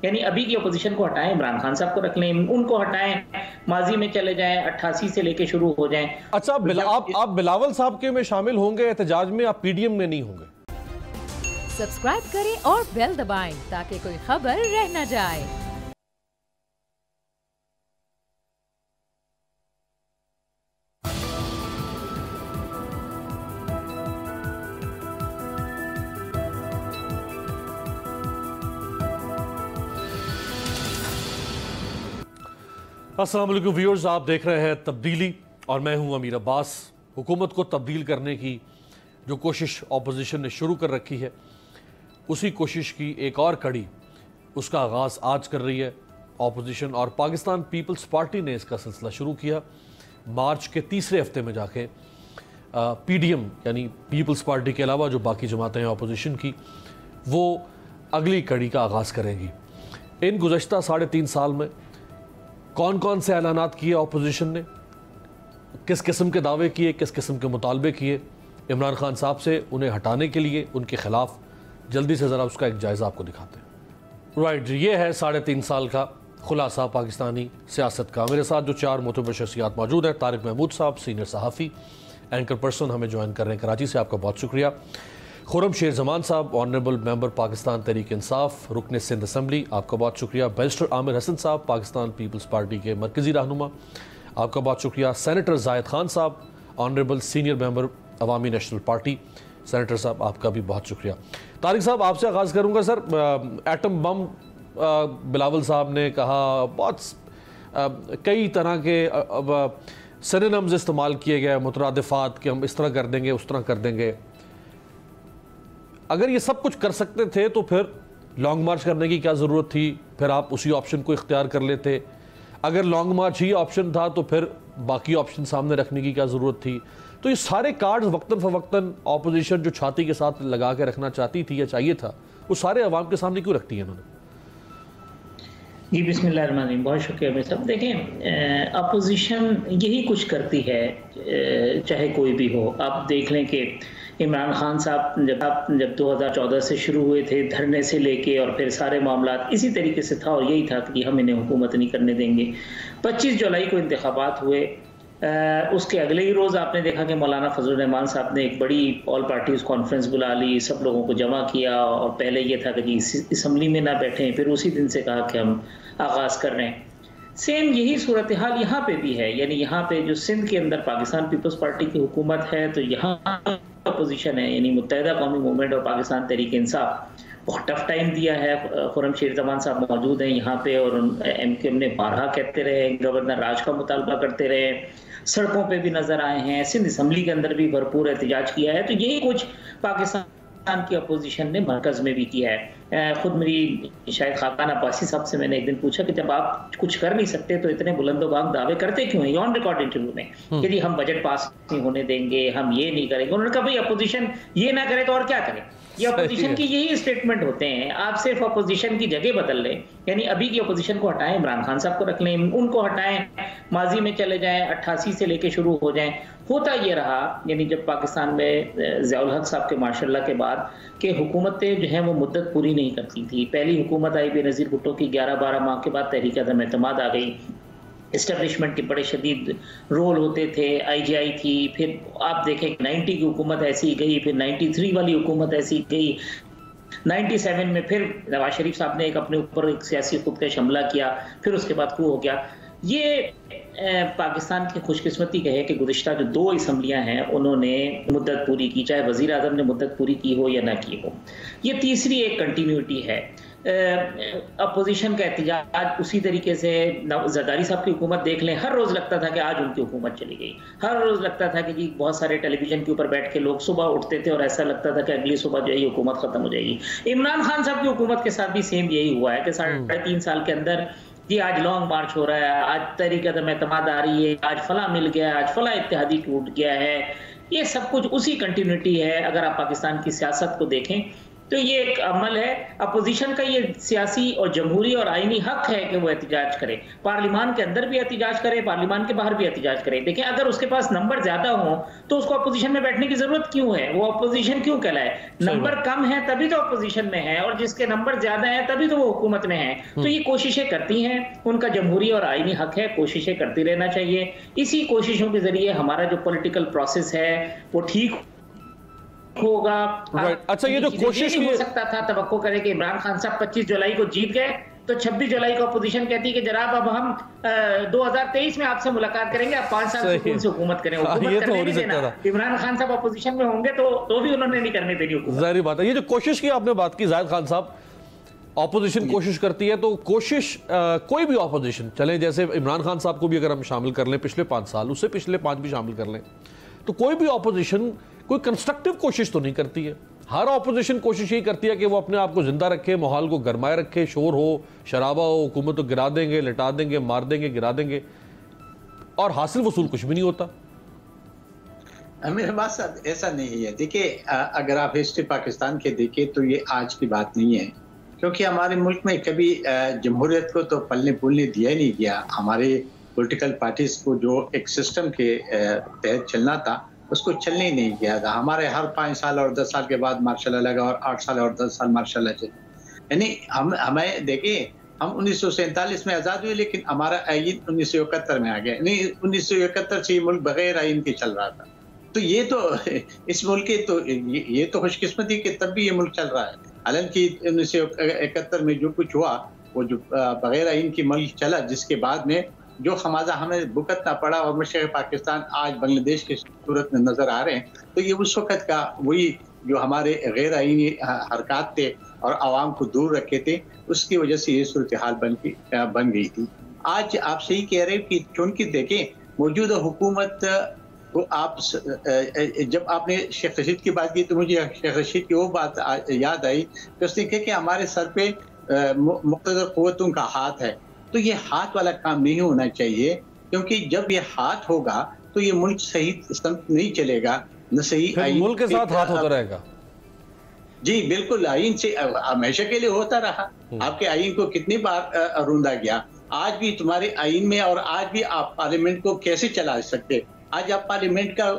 यानी अभी की अपोजिशन को हटाएं, इमरान खान साहब को रख लें, उनको हटाएं, माजी में चले जाएं, 88 से लेके शुरू हो जाएं। अच्छा, आप बिलावल साहब के में शामिल होंगे एहतजाज में, आप पीडीएम में नहीं होंगे? सब्सक्राइब करें और बेल दबाएं ताकि कोई खबर रह न जाए। अस्सलाम वालेकुम व्यूअर्स, आप देख रहे हैं तब्दीली और मैं हूं अमीर अब्बास। हुकूमत को तब्दील करने की जो कोशिश अपोजिशन ने शुरू कर रखी है, उसी कोशिश की एक और कड़ी, उसका आगाज़ आज कर रही है अपोजिशन। और पाकिस्तान पीपल्स पार्टी ने इसका सिलसिला शुरू किया। मार्च के तीसरे हफ्ते में जाके पीडीएम यानी पीपल्स पार्टी के अलावा जो बाकी जमातें हैं अपोजिशन की, वो अगली कड़ी का आगाज़ करेंगी। इन गुज़श्ता 3.5 साल में कौन कौन से ऐलानात किए अपोजिशन ने, किस किस्म के दावे किए, किस किस्म के मुतालबे किए इमरान खान साहब से उन्हें हटाने के लिए, उनके खिलाफ, जल्दी से ज़रा उसका एक जायज़ा आपको दिखाते हैं। राइट, ये है 3.5 साल का खुलासा पाकिस्तानी सियासत का। मेरे साथ जो 4 मोतबर शख्सियात मौजूद हैं, तारिक महमूद साहब सीनियर सहाफ़ी, एंकर पर्सन हमें ज्वाइन कर रहे हैं कराची से, आपका बहुत शुक्रिया। खुर्रम शेर जमान साहब, ऑनरेबल मेंबर पाकिस्तान तहरीक इंसाफ, रुकन सिंध असम्बली, आपका बहुत शुक्रिया। बैरिस्टर आमिर हसन साहब, पाकिस्तान पीपल्स पार्टी के मरकज़ी रहनुमा, आपका बहुत शुक्रिया। सेनेटर जायद खान साहब, ऑनरेबल सीनियर मेंबर अवामी नेशनल पार्टी, सेनेटर साहब आपका भी बहुत शुक्रिया। तारिक साहब, आपसे आगाज़ करूँगा। सर, एटम बम बिलावल साहब ने कहा, बहुत कई तरह के सिनोनिम्स इस्तेमाल किए गए, मुतरादिफात, कि हम इस तरह कर देंगे, उस तरह कर देंगे। अगर ये सब कुछ कर सकते थे तो फिर लॉन्ग मार्च करने की क्या ज़रूरत थी? फिर आप उसी ऑप्शन को इख्तियार कर लेते। अगर लॉन्ग मार्च ही ऑप्शन था तो फिर बाकी ऑप्शन सामने रखने की क्या ज़रूरत थी? तो ये सारे कार्ड्स वक्तन फ़वक्तन अपोजिशन जो छाती के साथ लगा के रखना चाहती थी या चाहिए था, वो सारे अवाम के सामने क्यों रखती है इन्होंने? जी बिस्मिल्लाहिर्रहमानिर्रहीम, बहुत शुक्रिया मेरे साहब। देखें, अपोजिशन यही कुछ करती है, चाहे कोई भी हो। आप देख लें कि इमरान खान साहब जब 2014 से शुरू हुए थे, धरने से लेके और फिर सारे मामला इसी तरीके से था, और यही था कि हम इन्हें हुकूमत नहीं करने देंगे। 25 जुलाई को इंतखाबात हुए, उसके अगले ही रोज़ आपने देखा कि मौलाना फजलुर रहमान साहब ने एक बड़ी ऑल पार्टीज़ कॉन्फ्रेंस बुला ली, सब लोगों को जमा किया, और पहले ये था कि जी असम्बली में ना बैठें, फिर उसी दिन से कहा कि हम आगाज़ कर रहे हैं। सेम यही सूरत हाल यहाँ पे भी है, यानी यहाँ पे जो सिंध के अंदर पाकिस्तान पीपल्स पार्टी की हुकूमत है, तो यहाँ अपोजिशन है, यानी मुत्तहिदा कौमी मूवमेंट और पाकिस्तान तहरीक इंसाफ, बहुत टफ टाइम दिया है। खुर्रम शेर जमान साहब मौजूद हैं यहाँ पे, और MQM ने बारहा कहते रहे, गवर्नर राज का मुतालबा करते रहे, सड़कों पे भी नजर आए हैं, सिंध असम्बली के अंदर भी भरपूर एहतजाज किया है। तो यही कुछ पाकिस्तान की अपोजिशन ने मरकज में भी किया है। खुद मेरी शायद खाकान अब्बासी साहब से मैंने एक दिन पूछा कि जब आप कुछ कर नहीं सकते तो इतने बुलंदोबाग दावे करते क्यों हैं, ऑन रिकॉर्ड इंटरव्यू में, कि जी हम बजट पास नहीं होने देंगे, हम ये नहीं करेंगे। उन्होंने कहा भाई अपोजिशन ये ना करे तो और क्या करे? ये अपोजिशन की यही स्टेटमेंट होते हैं। आप सिर्फ अपोजिशन की जगह बदल लें, यानी अभी की अपोजिशन को हटाएं, इमरान खान साहब को रख लें, उनको हटाएं, माजी में चले जाएं, 88 से लेके शुरू हो जाएं। होता ये रहा, यानी जब पाकिस्तान में ज़ियाउल हक साहब के मार्शल्लाह के बाद कि हुकूमतें जो हैं वो मुद्दत पूरी नहीं करती थी। पहली हुकूमत आई बेनज़ीर भुट्टो की, 11-12 माह के बाद तहरीक अदम एतमाद आ गई। इस्टेब्लिशमेंट के बड़े शदीद रोल होते थे, IGI थी, फिर आप देखें 90 की हुकूमत ऐसी गई, फिर 93 वाली हुकूमत ऐसी गई, 97 में फिर नवाज शरीफ साहब ने अपने ऊपर एक सियासी खुदकश हमला किया, फिर उसके बाद coup हो गया। ये पाकिस्तान की खुशकिस्मती कहे कि गुज़िश्ता जो 2 असम्बलियाँ हैं उन्होंने मुद्दत पूरी की, चाहे वज़ीर आज़म ने मुद्दत पूरी की हो या ना की हो। ये तीसरी एक कंटिन्यूटी है। अपोजिशन का एहतजाज उसी तरीके से, ज़रदारी साहब की हुकूमत देख लें, हर रोज़ लगता था कि आज उनकी हुकूमत चली गई, हर रोज़ लगता था कि जी बहुत सारे टेलीविजन के ऊपर बैठ के लोग सुबह उठते थे और ऐसा लगता था कि अगली सुबह जो है हुकूमत ख़त्म हो जाएगी। इमरान खान साहब की हुकूमत के साथ भी सेम यही हुआ है कि 3.5 साल के अंदर जी आज लॉन्ग मार्च हो रहा है, आज तहरीक अदम एतमाद आ रही है, आज फला मिल गया, आज फला इत्तेहादी टूट गया है। ये सब कुछ उसी कंटिन्यूटी है। अगर आप पाकिस्तान की सियासत को देखें तो ये एक अमल है। अपोजिशन का ये सियासी और जमहूरी और आईनी हक है कि वो एहतिजाज करे, पार्लियामान के अंदर भी एहतिजाज करे, पार्लियामान के बाहर भी एहतिजाज करे। देखिए, अगर उसके पास नंबर ज्यादा हो तो उसको अपोजिशन में बैठने की जरूरत क्यों है? वो अपोजिशन क्यों कहलाए? नंबर कम है तभी तो अपोजिशन में है, और जिसके नंबर ज्यादा है तभी तो वो हुकूमत में है। तो ये कोशिशें करती हैं, उनका जमहूरी और आईनी हक है, कोशिशें करती रहना चाहिए। इसी कोशिशों के जरिए हमारा जो पॉलिटिकल प्रोसेस है वो ठीक होगा। अच्छा, ये जो कोशिश हो सकता था तवक्को करे कि इमरान खान साहब 25 जुलाई को जीत गए तो 26 जुलाई को अपोजिशन कहती है कि जनाब अब हम 2023 में आपसे मुलाकात करेंगे, आप 5 साल सुकून से हुकूमत करें। हुकूमत करने नहीं देना। इमरान खान साहब अपोजिशन में होंगे तो भी उन्होंने नहीं करने देनी हुकूमत। जाहिर बात है। ये जो कोशिश की आपने बात की जाहिद खान साहब, ऑपोजिशन कोशिश करती है, तो कोशिश कोई भी ऑपोजिशन चले, जैसे इमरान खान साहब को भी अगर हम शामिल कर लें पिछले 5 साल, उससे पिछले 5 भी शामिल कर लें, तो कोई भी ऑपोजिशन कोई कंस्ट्रक्टिव कोशिश तो नहीं करती है। हर ऑपोजिशन कोशिश यही करती है कि वो अपने आप को जिंदा रखे, माहौल को गरमाए रखे, शोर हो, शराबा हो, हुकूमत को गिरा देंगे, लिटा देंगे, मार देंगे, गिरा देंगे, और हासिल वसूल कुछ भी नहीं होता। मेरे बात ऐसा नहीं है। देखिए, अगर आप हिस्ट्री पाकिस्तान के देखें तो ये आज की बात नहीं है, क्योंकि हमारे मुल्क में कभी जमहूरियत को तो पलने फूलने दिया ही नहीं गया। हमारे पॉलिटिकल पार्टीज को जो एक सिस्टम के तहत चलना था उसको चलने ही नहीं किया था। हमारे हर 5 साल और 10 साल के बाद मार्शल लगा, और 8 साल और 10 साल मार्शल चले। यानी हमें देखिए, हम 1947 में आज़ाद हुए, लेकिन हमारा आइन 1971 में आ गया। नहीं, 1971 से ये मुल्क बगैर आइन के चल रहा था। तो ये तो इस मुल्क के तो ये तो खुशकिस्मती कि तब भी ये मुल्क चल रहा है। हालांकि 1971 में जो कुछ हुआ, वो जो बगैर आइन की मुल्क चला, जिसके बाद में जो खमाजा हमें भुगतना पड़ा और मशरक़ पाकिस्तान आज बांग्लादेश की सूरत में नजर आ रहे हैं, तो ये उस वक्त का वही जो हमारे गैर आईनी हरकत थे और आवाम को दूर रखे थे, उसकी वजह से ये सूरत हाल बन गई थी। आज आप सही कह रहे हैं कि चूंकि देखें, मौजूदा हुकूमत को आप जब आपने शेख रशीद की बात की तो मुझे शेख रशीद की वो बात याद आई कि उसने कहा कि हमारे सर पे मुक़्तदर क़ुव्वतों का हाथ है। तो ये हाथ वाला काम नहीं होना चाहिए, क्योंकि जब ये हाथ होगा तो ये मुल्क सही संत नहीं चलेगा, न सही आइन मुल्क के साथ हाथ होता रहेगा। जी बिल्कुल, आइन से हमेशा के लिए होता रहा। आपके आइन को कितनी बार रूंधा गया। आज भी तुम्हारे आइन में, और आज भी आप पार्लियामेंट को कैसे चला सकते? आज आप पार्लियामेंट का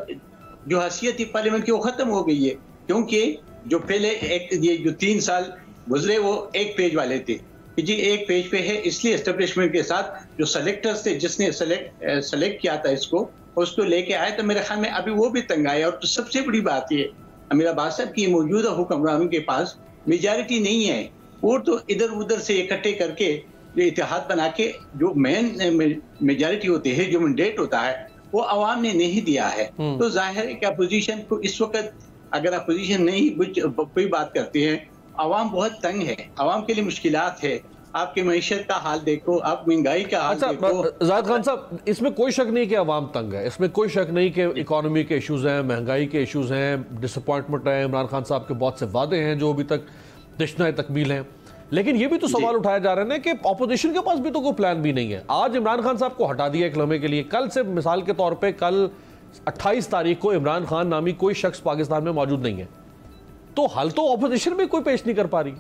जो हैसियत थी पार्लियामेंट की, वो खत्म हो गई है, क्योंकि जो पहले ये जो 3 साल गुजरे वो एक पेज वाले थे कि जी एक पेज पे है, इसलिए एस्टेब्लिशमेंट के साथ जो सेलेक्टर्स थे, जिसने सेलेक्ट किया था इसको, उसको लेके आए, तो मेरे ख्याल में अभी वो भी तंग आए। और तो सबसे बड़ी बात ये अमीर अब्बास साहब की मौजूदा हुक्मरानों के पास मेजॉरिटी नहीं है। वो तो इधर उधर से इकट्ठे करके इत्तेहाद बना के, जो मेन मेजॉरिटी होती है, जो मैंडेट होता है, वो अवाम ने नहीं दिया है। तो जाहिर है कि अपोजिशन को इस वक्त, अगर अपोजिशन नहीं कोई बात करती है, अवाम बहुत तंग है, अवाम के लिए मुश्किलात है। आपकी मईशत का हाल देखो, आप महंगाई का हाल देखो। जाहिद खान साहब, इसमें कोई शक नहीं कि अवाम तंग है, इसमें कोई शक नहीं कि इकोनॉमी के इश्यूज हैं, महंगाई के इश्यूज हैं, डिसअपॉइंटमेंट है, इमरान खान साहब के बहुत से वादे हैं जो अभी तक तशनाए तकमील हैं। लेकिन ये भी तो सवाल उठाया जा रहे हैं कि अपोजिशन के पास भी तो कोई प्लान भी नहीं है। आज इमरान खान साहब को हटा दिया एक लम्हे के लिए, कल से मिसाल के तौर पर कल 28 तारीख को इमरान खान नामी कोई शख्स पाकिस्तान में मौजूद नहीं है, तो हल तो ऑपोजिशन में कोई पेश नहीं कर पा रही।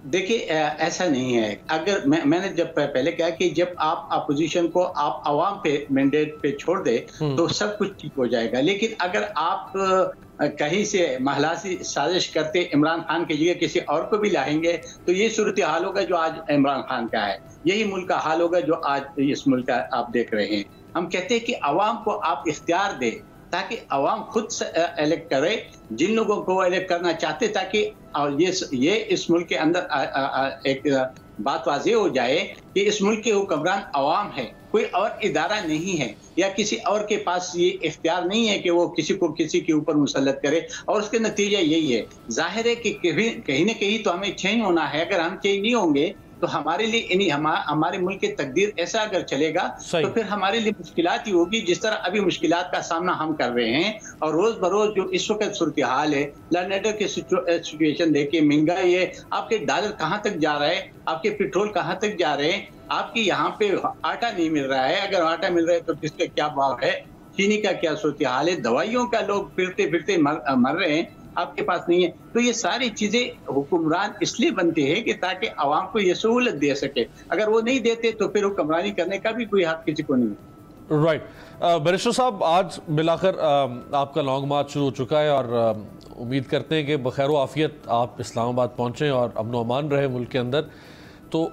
देखिए, ऐसा नहीं है। अगर मैंने जब पहले कहा कि जब आप अपोजिशन को आप अवाम पे मैंडेट पे छोड़ दे तो सब कुछ ठीक हो जाएगा। लेकिन अगर आप कहीं से महलासी साजिश करते इमरान खान की जगह किसी और को भी लाएंगे, तो ये सूरत हाल होगा जो आज इमरान खान का है, यही मुल्क का हाल होगा जो आज इस मुल्क का आप देख रहे हैं। हम कहते हैं कि अवाम को आप इख्तियार दे, ताकि अवाम खुद इलेक्ट करे जिन लोगों को इलेक्ट करना चाहते, ताकि ये इस मुल्क के अंदर एक बात वाज़ेह हो जाए कि इस मुल्क के हुक्मरान अवाम है, कोई और इदारा नहीं है, या किसी और के पास ये इख्तियार नहीं है कि वो किसी को किसी के ऊपर मुसल्लत करे। और उसके नतीजा यही है। जाहिर है कि कहीं ना कहीं तो हमें चेंज होना है। अगर हम चेंज नहीं होंगे तो हमारे लिए हमारे मुल्क की तकदीर ऐसा अगर चलेगा तो फिर हमारे लिए मुश्किलात ही होगी, जिस तरह अभी मुश्किलात का सामना हम कर रहे हैं। और रोज बरोज जो इस वक्त सूरत हाल है, लैंड की सिचुएशन देखिए, महंगाई है, आपके डॉलर कहाँ तक जा रहा है, आपके पेट्रोल कहाँ तक जा रहे हैं, आपके यहाँ पे आटा नहीं मिल रहा है, अगर आटा मिल रहा है तो किसका क्या भाव है, चीनी का क्या सूरत हाल है, दवाइयों का लोग फिरते फिरते मर रहे हैं। आपके पास नहीं है। तो ये सारी चीजें हुक्मरान इसलिए बनते हैं कि ताकि आवाम को ये सहूलत दे सके। अगर वो नहीं देते तो फिर हुक्मरानी करने का भी कोई हक किसी को नहीं है। राइट। बैरिस्टर साहब, आज मिलाकर आपका लॉन्ग मार्च शुरू हो चुका है और उम्मीद करते हैं कि बखैर आफियत आप इस्लामाबाद पहुँचें और अमन व अमान रहे मुल्क के अंदर। तो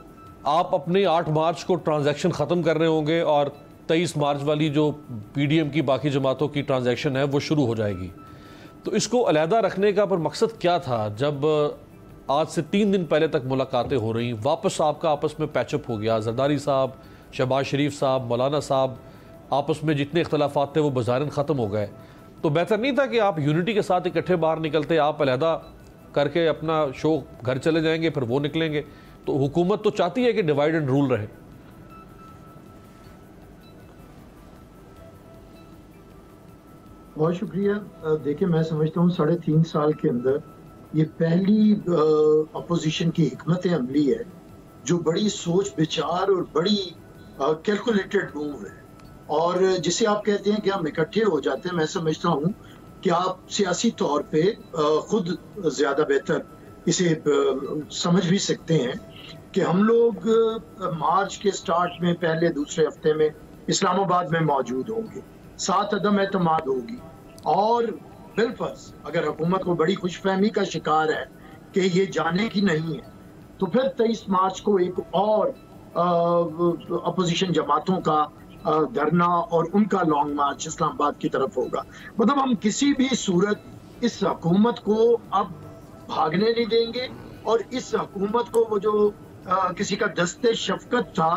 आप अपने 8 मार्च को ट्रांजैक्शन ख़त्म कर रहे होंगे और 23 मार्च वाली जो PDM की बाकी जमातों की ट्रांजैक्शन है वो शुरू हो जाएगी। तो इसको अलहदा रखने का पर मकसद क्या था जब आज से 3 दिन पहले तक मुलाकातें हो रही, वापस आपका आपस में पैचअप हो गया, जरदारी साहब, शहबाज शरीफ साहब, मौलाना साहब, आपस में जितने इख्तलाफात थे वो बज़ाहिरन ख़त्म हो गए। तो बेहतर नहीं था कि आप यूनिटी के साथ इकट्ठे बाहर निकलते? आप अलहदा करके अपना शो घर चले जाएंगे, फिर वो निकलेंगे। तो हुकूमत तो चाहती है कि डिवाइड एंड रूल रहे। बहुत शुक्रिया। देखिए, मैं समझता हूँ 3.5 साल के अंदर ये पहली अपोजिशन की हिकमत अमली है जो बड़ी सोच विचार और बड़ी कैलकुलेटेड मूव है, और जिसे आप कहते हैं कि हम इकट्ठे हो जाते हैं। मैं समझता हूँ कि आप सियासी तौर पे खुद ज़्यादा बेहतर इसे समझ भी सकते हैं कि हम लोग मार्च के स्टार्ट में पहले दूसरे हफ्ते में इस्लामाबाद में मौजूद होंगे, साथ अदम एतमाद होगी, और बिलफर्ज अगर हुकूमत को बड़ी खुशफहमी का शिकार है कि ये जाने की नहीं है, तो फिर 23 मार्च को एक और अपोजिशन जमातों का धरना और उनका लॉन्ग मार्च इस्लामाबाद की तरफ होगा। मतलब हम किसी भी सूरत इस हुकूमत को अब भागने नहीं देंगे, और इस हुकूमत को वो जो किसी का दस्ते शफकत था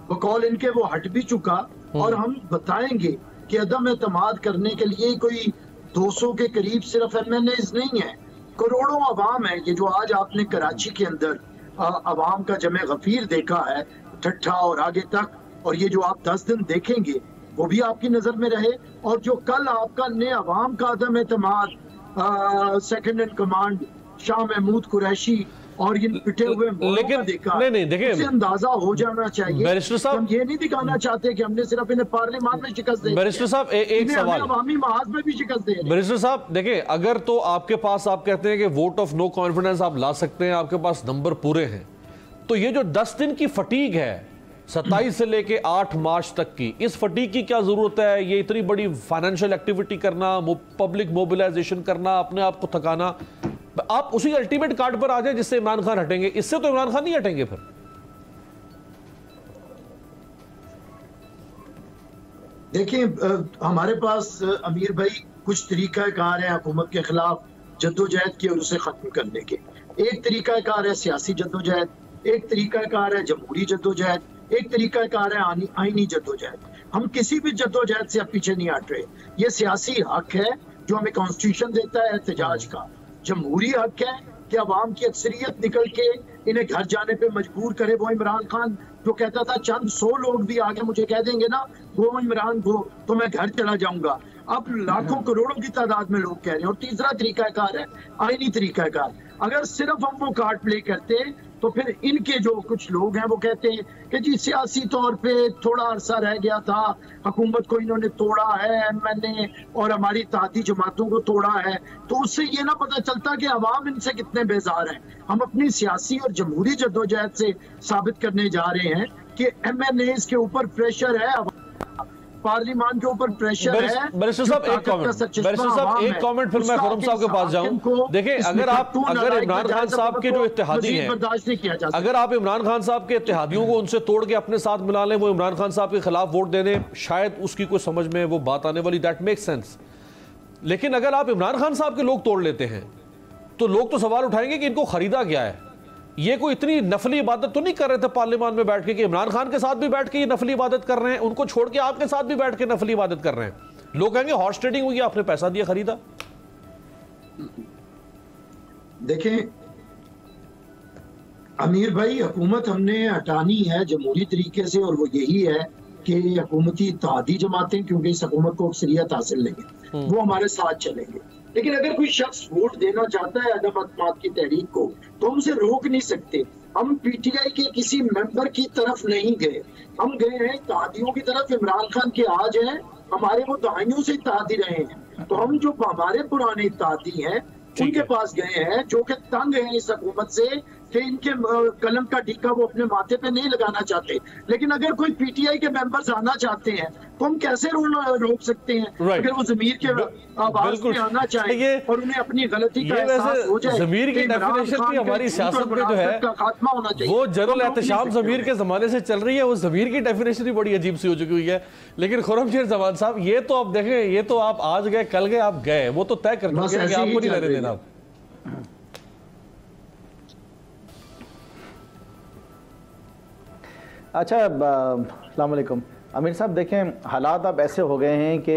बकौल इनके वो हट भी चुका, और हम बताएंगे कि अदम एतमाद करने के लिए कोई 200 के करीब सिर्फ MNAs नहीं है, करोड़ों अवाम है। ये जो आज आपने कराची के अंदर अवाम का जमे गफीर देखा है, ठट्ठा और आगे तक, और ये जो आप 10 दिन देखेंगे वो भी आपकी नजर में रहे। और जो कल आपका ने अवाम का अदम एतमाद second in command Shah Mahmood Qureshi और इन पिटे हुए लेकिन देखा, नहीं देखिए, अंदाजा हो जाना चाहिए। बैरिस्टर साहब, हम ये नहीं दिखाना चाहते कि हमने सिर्फ इन्हें पार्लियामेंट में शिकस्त दी। बैरिस्टर साहब, एक सवाल, अवामी महाज में भी शिकस्त दे। बैरिस्टर साहब देखिए, अगर तो आपके पास, आप कहते हैं कि वोट ऑफ नो कॉन्फिडेंस आप ला सकते हैं, आपके पास नंबर पूरे हैं, तो ये जो 10 दिन की फटीग है 27 से लेके 8 मार्च तक की, इस फटीग की क्या जरूरत है? ये इतनी बड़ी फाइनेंशियल एक्टिविटी करना, पब्लिक मोबिलाइजेशन करना, अपने आप को थकाना, आप उसी अल्टीमेट कार्ड पर आ जाए जिससे इमरान खान हटेंगे। इससे तो इमरान खान नहीं हटेंगे फिर। देखिए, हमारे पास अमीर भाई कुछ तरीकाकार है हुकूमत के खिलाफ जद्दोजहद के और उसे खत्म करने के। एक तरीकाकार है सियासी जद्दोजहद, एक तरीकाकार है जमहूरी जद्दोजहद, एक तरीकाकार है आईनी जद्दोजहद। हम किसी भी जद्दोजहद से अब पीछे नहीं हट रहे। ये सियासी हक है जो हमें कॉन्स्टिट्यूशन देता है एहतजाज का। जमहूरी हक है कि अवाम की अक्सरियत निकल के इन्हें घर जाने पे मजबूर करे। वो इमरान खान जो कहता था चंद 100 लोग भी आगे मुझे कह देंगे ना वो इमरान को, तो मैं घर चला जाऊंगा। अब लाखों करोड़ों की तादाद में लोग कह रहे हैं। और तीसरा तरीकाकार है आईनी तरीकाकार। अगर सिर्फ हम वो कार्ड प्ले करते तो फिर इनके जो कुछ लोग हैं वो कहते हैं कि जी सियासी तौर पे थोड़ा अरसा रह गया था, हुकूमत को इन्होंने तोड़ा है, MNA और हमारी इत्तेहादी जमातों को तोड़ा है, तो उससे ये ना पता चलता कि अवाम इनसे कितने बेजार हैं। हम अपनी सियासी और जमहूरी जद्दोजहद से साबित करने जा रहे हैं कि MNAs के ऊपर प्रेशर है, पार्लियामेंट के ऊपर प्रेशर है। बैरिस्टर साहब एक कमेंट फिर मैं खुरम साहब के पास जाऊं। देखिए, अगर इमरान खान साहब के जो इत्तेहादी हैं, अगर आप इमरान खान साहब के इत्तेहादियों को उनसे तोड़ के अपने साथ मिला लें, वो इमरान खान साहब के खिलाफ वोट देने, शायद उसकी कोई समझ में वो बात आने वाली, दैट मेक सेंस। लेकिन अगर आप इमरान खान साहब के लोग तोड़ लेते हैं तो लोग तो सवाल उठाएंगे कि इनको खरीदा क्या है। ये कोई इतनी नफली इबादत तो नहीं कर रहे थे पार्लियामेंट में बैठ के कि इमरान खान के साथ भी बैठ के ये नफली इबादत कर रहे हैं, उनको छोड़ के आपके साथ भी बैठ के नफली इबादत कर रहे हैं। लोग कहेंगे हॉर्स ट्रेडिंग हुई, आपने पैसा दिया खरीदा। देखें अमीर भाई, हुकूमत हमने हटानी है जमहूरी तरीके से, और वो यही है कि हुकूमती इत्तेहादी जमातें, क्योंकि इस हुकूमत को अक्सरियत हासिल नहीं है, वो हमारे साथ चलेंगे। लेकिन अगर कोई शख्स वोट देना चाहता है अदम एतमाद की तहरीक को, तो हम उसे रोक नहीं सकते। हम PTI के किसी मेंबर की तरफ नहीं गए, हम गए हैं इत्तेहादियों की तरफ। इमरान खान के आज हैं, हमारे वो दहाइयों से इत्तेहादी रहे हैं, तो हम जो हमारे पुराने इत्तेहादी हैं उनके पास गए हैं जो कि तंग हैं इस हुकूमत से कि इनके कलम का टीका वो अपने माथे पे नहीं लगाना चाहते। लेकिन अगर कोई पीटीआई के मेंबर्स आना चाहते हैं तो हम कैसे रोक सकते हैं? अगर वो जमीर के आवाज में आना चाहे और उन्हें अपनी गलती का एहसास हो जाए। ज़मीर की डेफिनेशन भी हमारी सियासत में जो है खात्मा होना चाहिए, वो जनरल एहतशाम ज़मीर के ज़माने से चल रही है। वो ज़मीर की डेफिनेशन भी बड़ी अजीब सी हो चुकी हुई है। लेकिन खुर्रमशेर जमान साहब, ये तो आप देखें, ये तो आप आज गए कल गए आप गए, वो तो तय कर चुके हैं कि आपको नहीं रहने देना। अच्छा, अस्सलाम वालेकुम अमीर साहब, देखें हालात अब ऐसे हो गए हैं कि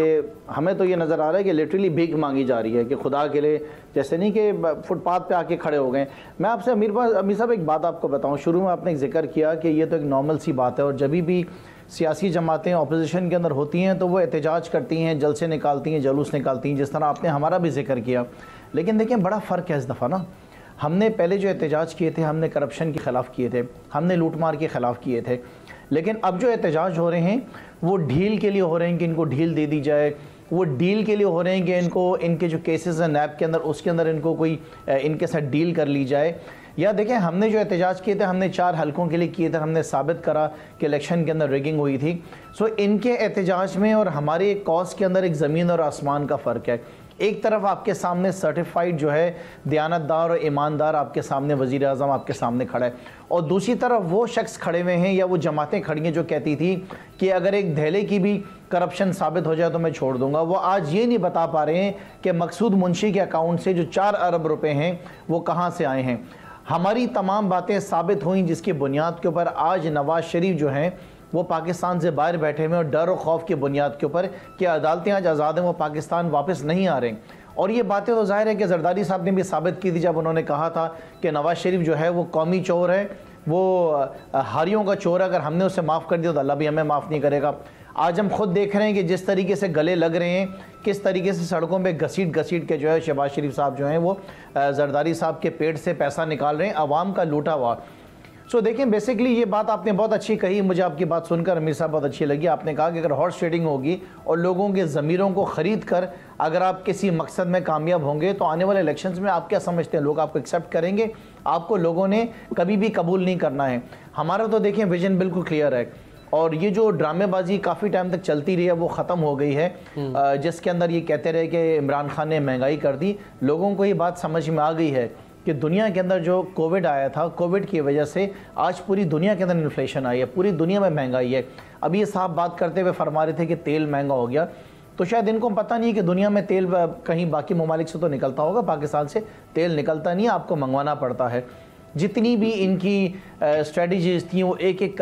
हमें तो ये नज़र आ रहा है कि लिटरली भीख मांगी जा रही है कि खुदा के लिए, जैसे नहीं कि फुटपाथ पे आके खड़े हो गए। मैं आपसे अमीर साहब एक बात आपको बताऊं, शुरू में आपने एक जिक्र किया कि ये तो एक नॉर्मल सी बात है और जब भी सियासी जमातें अपोजिशन के अंदर होती हैं तो वो एहतजाज करती हैं, जलसे निकालती हैं, जुलूस निकालती हैं, जिस तरह आपने हमारा भी जिक्र किया। लेकिन देखें बड़ा फ़र्क है इस दफ़ा ना, हमने पहले जो एहतजाज किए थे हमने करप्शन के ख़िलाफ़ किए थे, हमने लूटमार के ख़िलाफ़ किए थे। लेकिन अब जो एहतजाज हो रहे हैं वो ढील के लिए हो रहे हैं कि इनको ढील दे दी जाए, वो डील के लिए हो रहे हैं कि इनको इनके जो केसेस हैं नैब के अंदर उसके अंदर इनको कोई इनके साथ डील कर ली जाए। या देखें हमने जो एहतजाज किए थे हमने 4 हलकों के लिए किए थे, हमने साबित करा कि इलेक्शन के अंदर रिगिंग हुई थी। सो इनके एहतजाज में और हमारे कॉज के अंदर एक ज़मीन और आसमान का फ़र्क है। एक तरफ आपके सामने सर्टिफाइड जो है दयानतदार और ईमानदार आपके सामने वज़ीर आज़म आपके सामने खड़ा है, और दूसरी तरफ वो शख्स खड़े हुए हैं या वो जमातें खड़ी हैं जो कहती थी कि अगर एक धैले की भी करप्शन साबित हो जाए तो मैं छोड़ दूंगा। वो आज ये नहीं बता पा रहे हैं कि मकसूद मुंशी के अकाउंट से जो 4 अरब रुपए हैं वो कहाँ से आए हैं। हमारी तमाम बातें साबित हुई जिसकी बुनियाद के ऊपर आज नवाज शरीफ जो हैं वो पाकिस्तान से बाहर बैठे हुए और डर और खौफ की बुनियाद के ऊपर कि अदालतें आज आज़ाद हैं, वो पाकिस्तान वापस नहीं आ रहे। और ये बातें तो ज़ाहिर है कि जरदारी साहब ने भी साबित की थी जब उन्होंने कहा था कि नवाज शरीफ जो है वो कौमी चोर है, वो हारियों का चोर है, अगर हमने उसे माफ़ कर दिया तो अल्लाह भी हमें माफ़ नहीं करेगा। आज हम खुद देख रहे हैं कि जिस तरीके से गले लग रहे हैं, किस तरीके से सड़कों पे घसीट के जो है शहबाज शरीफ साहब जो हैं वो जरदारी साहब के पेट से पैसा निकाल रहे हैं, आवाम का लूटा हुआ। सो देखें बेसिकली ये बात आपने बहुत अच्छी कही, मुझे आपकी बात सुनकर अमीर साहब बहुत अच्छी लगी। आपने कहा कि अगर हॉर्स ट्रेडिंग होगी और लोगों के ज़मीरों को ख़रीद कर अगर आप किसी मकसद में कामयाब होंगे तो आने वाले इलेक्शंस में आप क्या समझते हैं लोग आपको एक्सेप्ट करेंगे? आपको लोगों ने कभी भी कबूल नहीं करना है। हमारा तो देखें विजन बिल्कुल क्लियर है और ये जो ड्रामेबाजी काफ़ी टाइम तक चलती रही है वो ख़त्म हो गई है, जिसके अंदर ये कहते रहे कि इमरान खान ने महंगाई कर दी। लोगों को ये बात समझ में आ गई है कि दुनिया के अंदर जो कोविड आया था, कोविड की वजह से आज पूरी दुनिया के अंदर इन्फ्लेशन आई है, पूरी दुनिया में महंगाई है। अभी ये साहब बात करते हुए फरमा रहे थे कि तेल महंगा हो गया, तो शायद इनको पता नहीं कि दुनिया में तेल कहीं बाकी ममालिक से तो निकलता होगा, पाकिस्तान से तेल निकलता नहीं है, आपको मंगवाना पड़ता है। जितनी भी इनकी स्ट्रेटजीज थी वो एक एक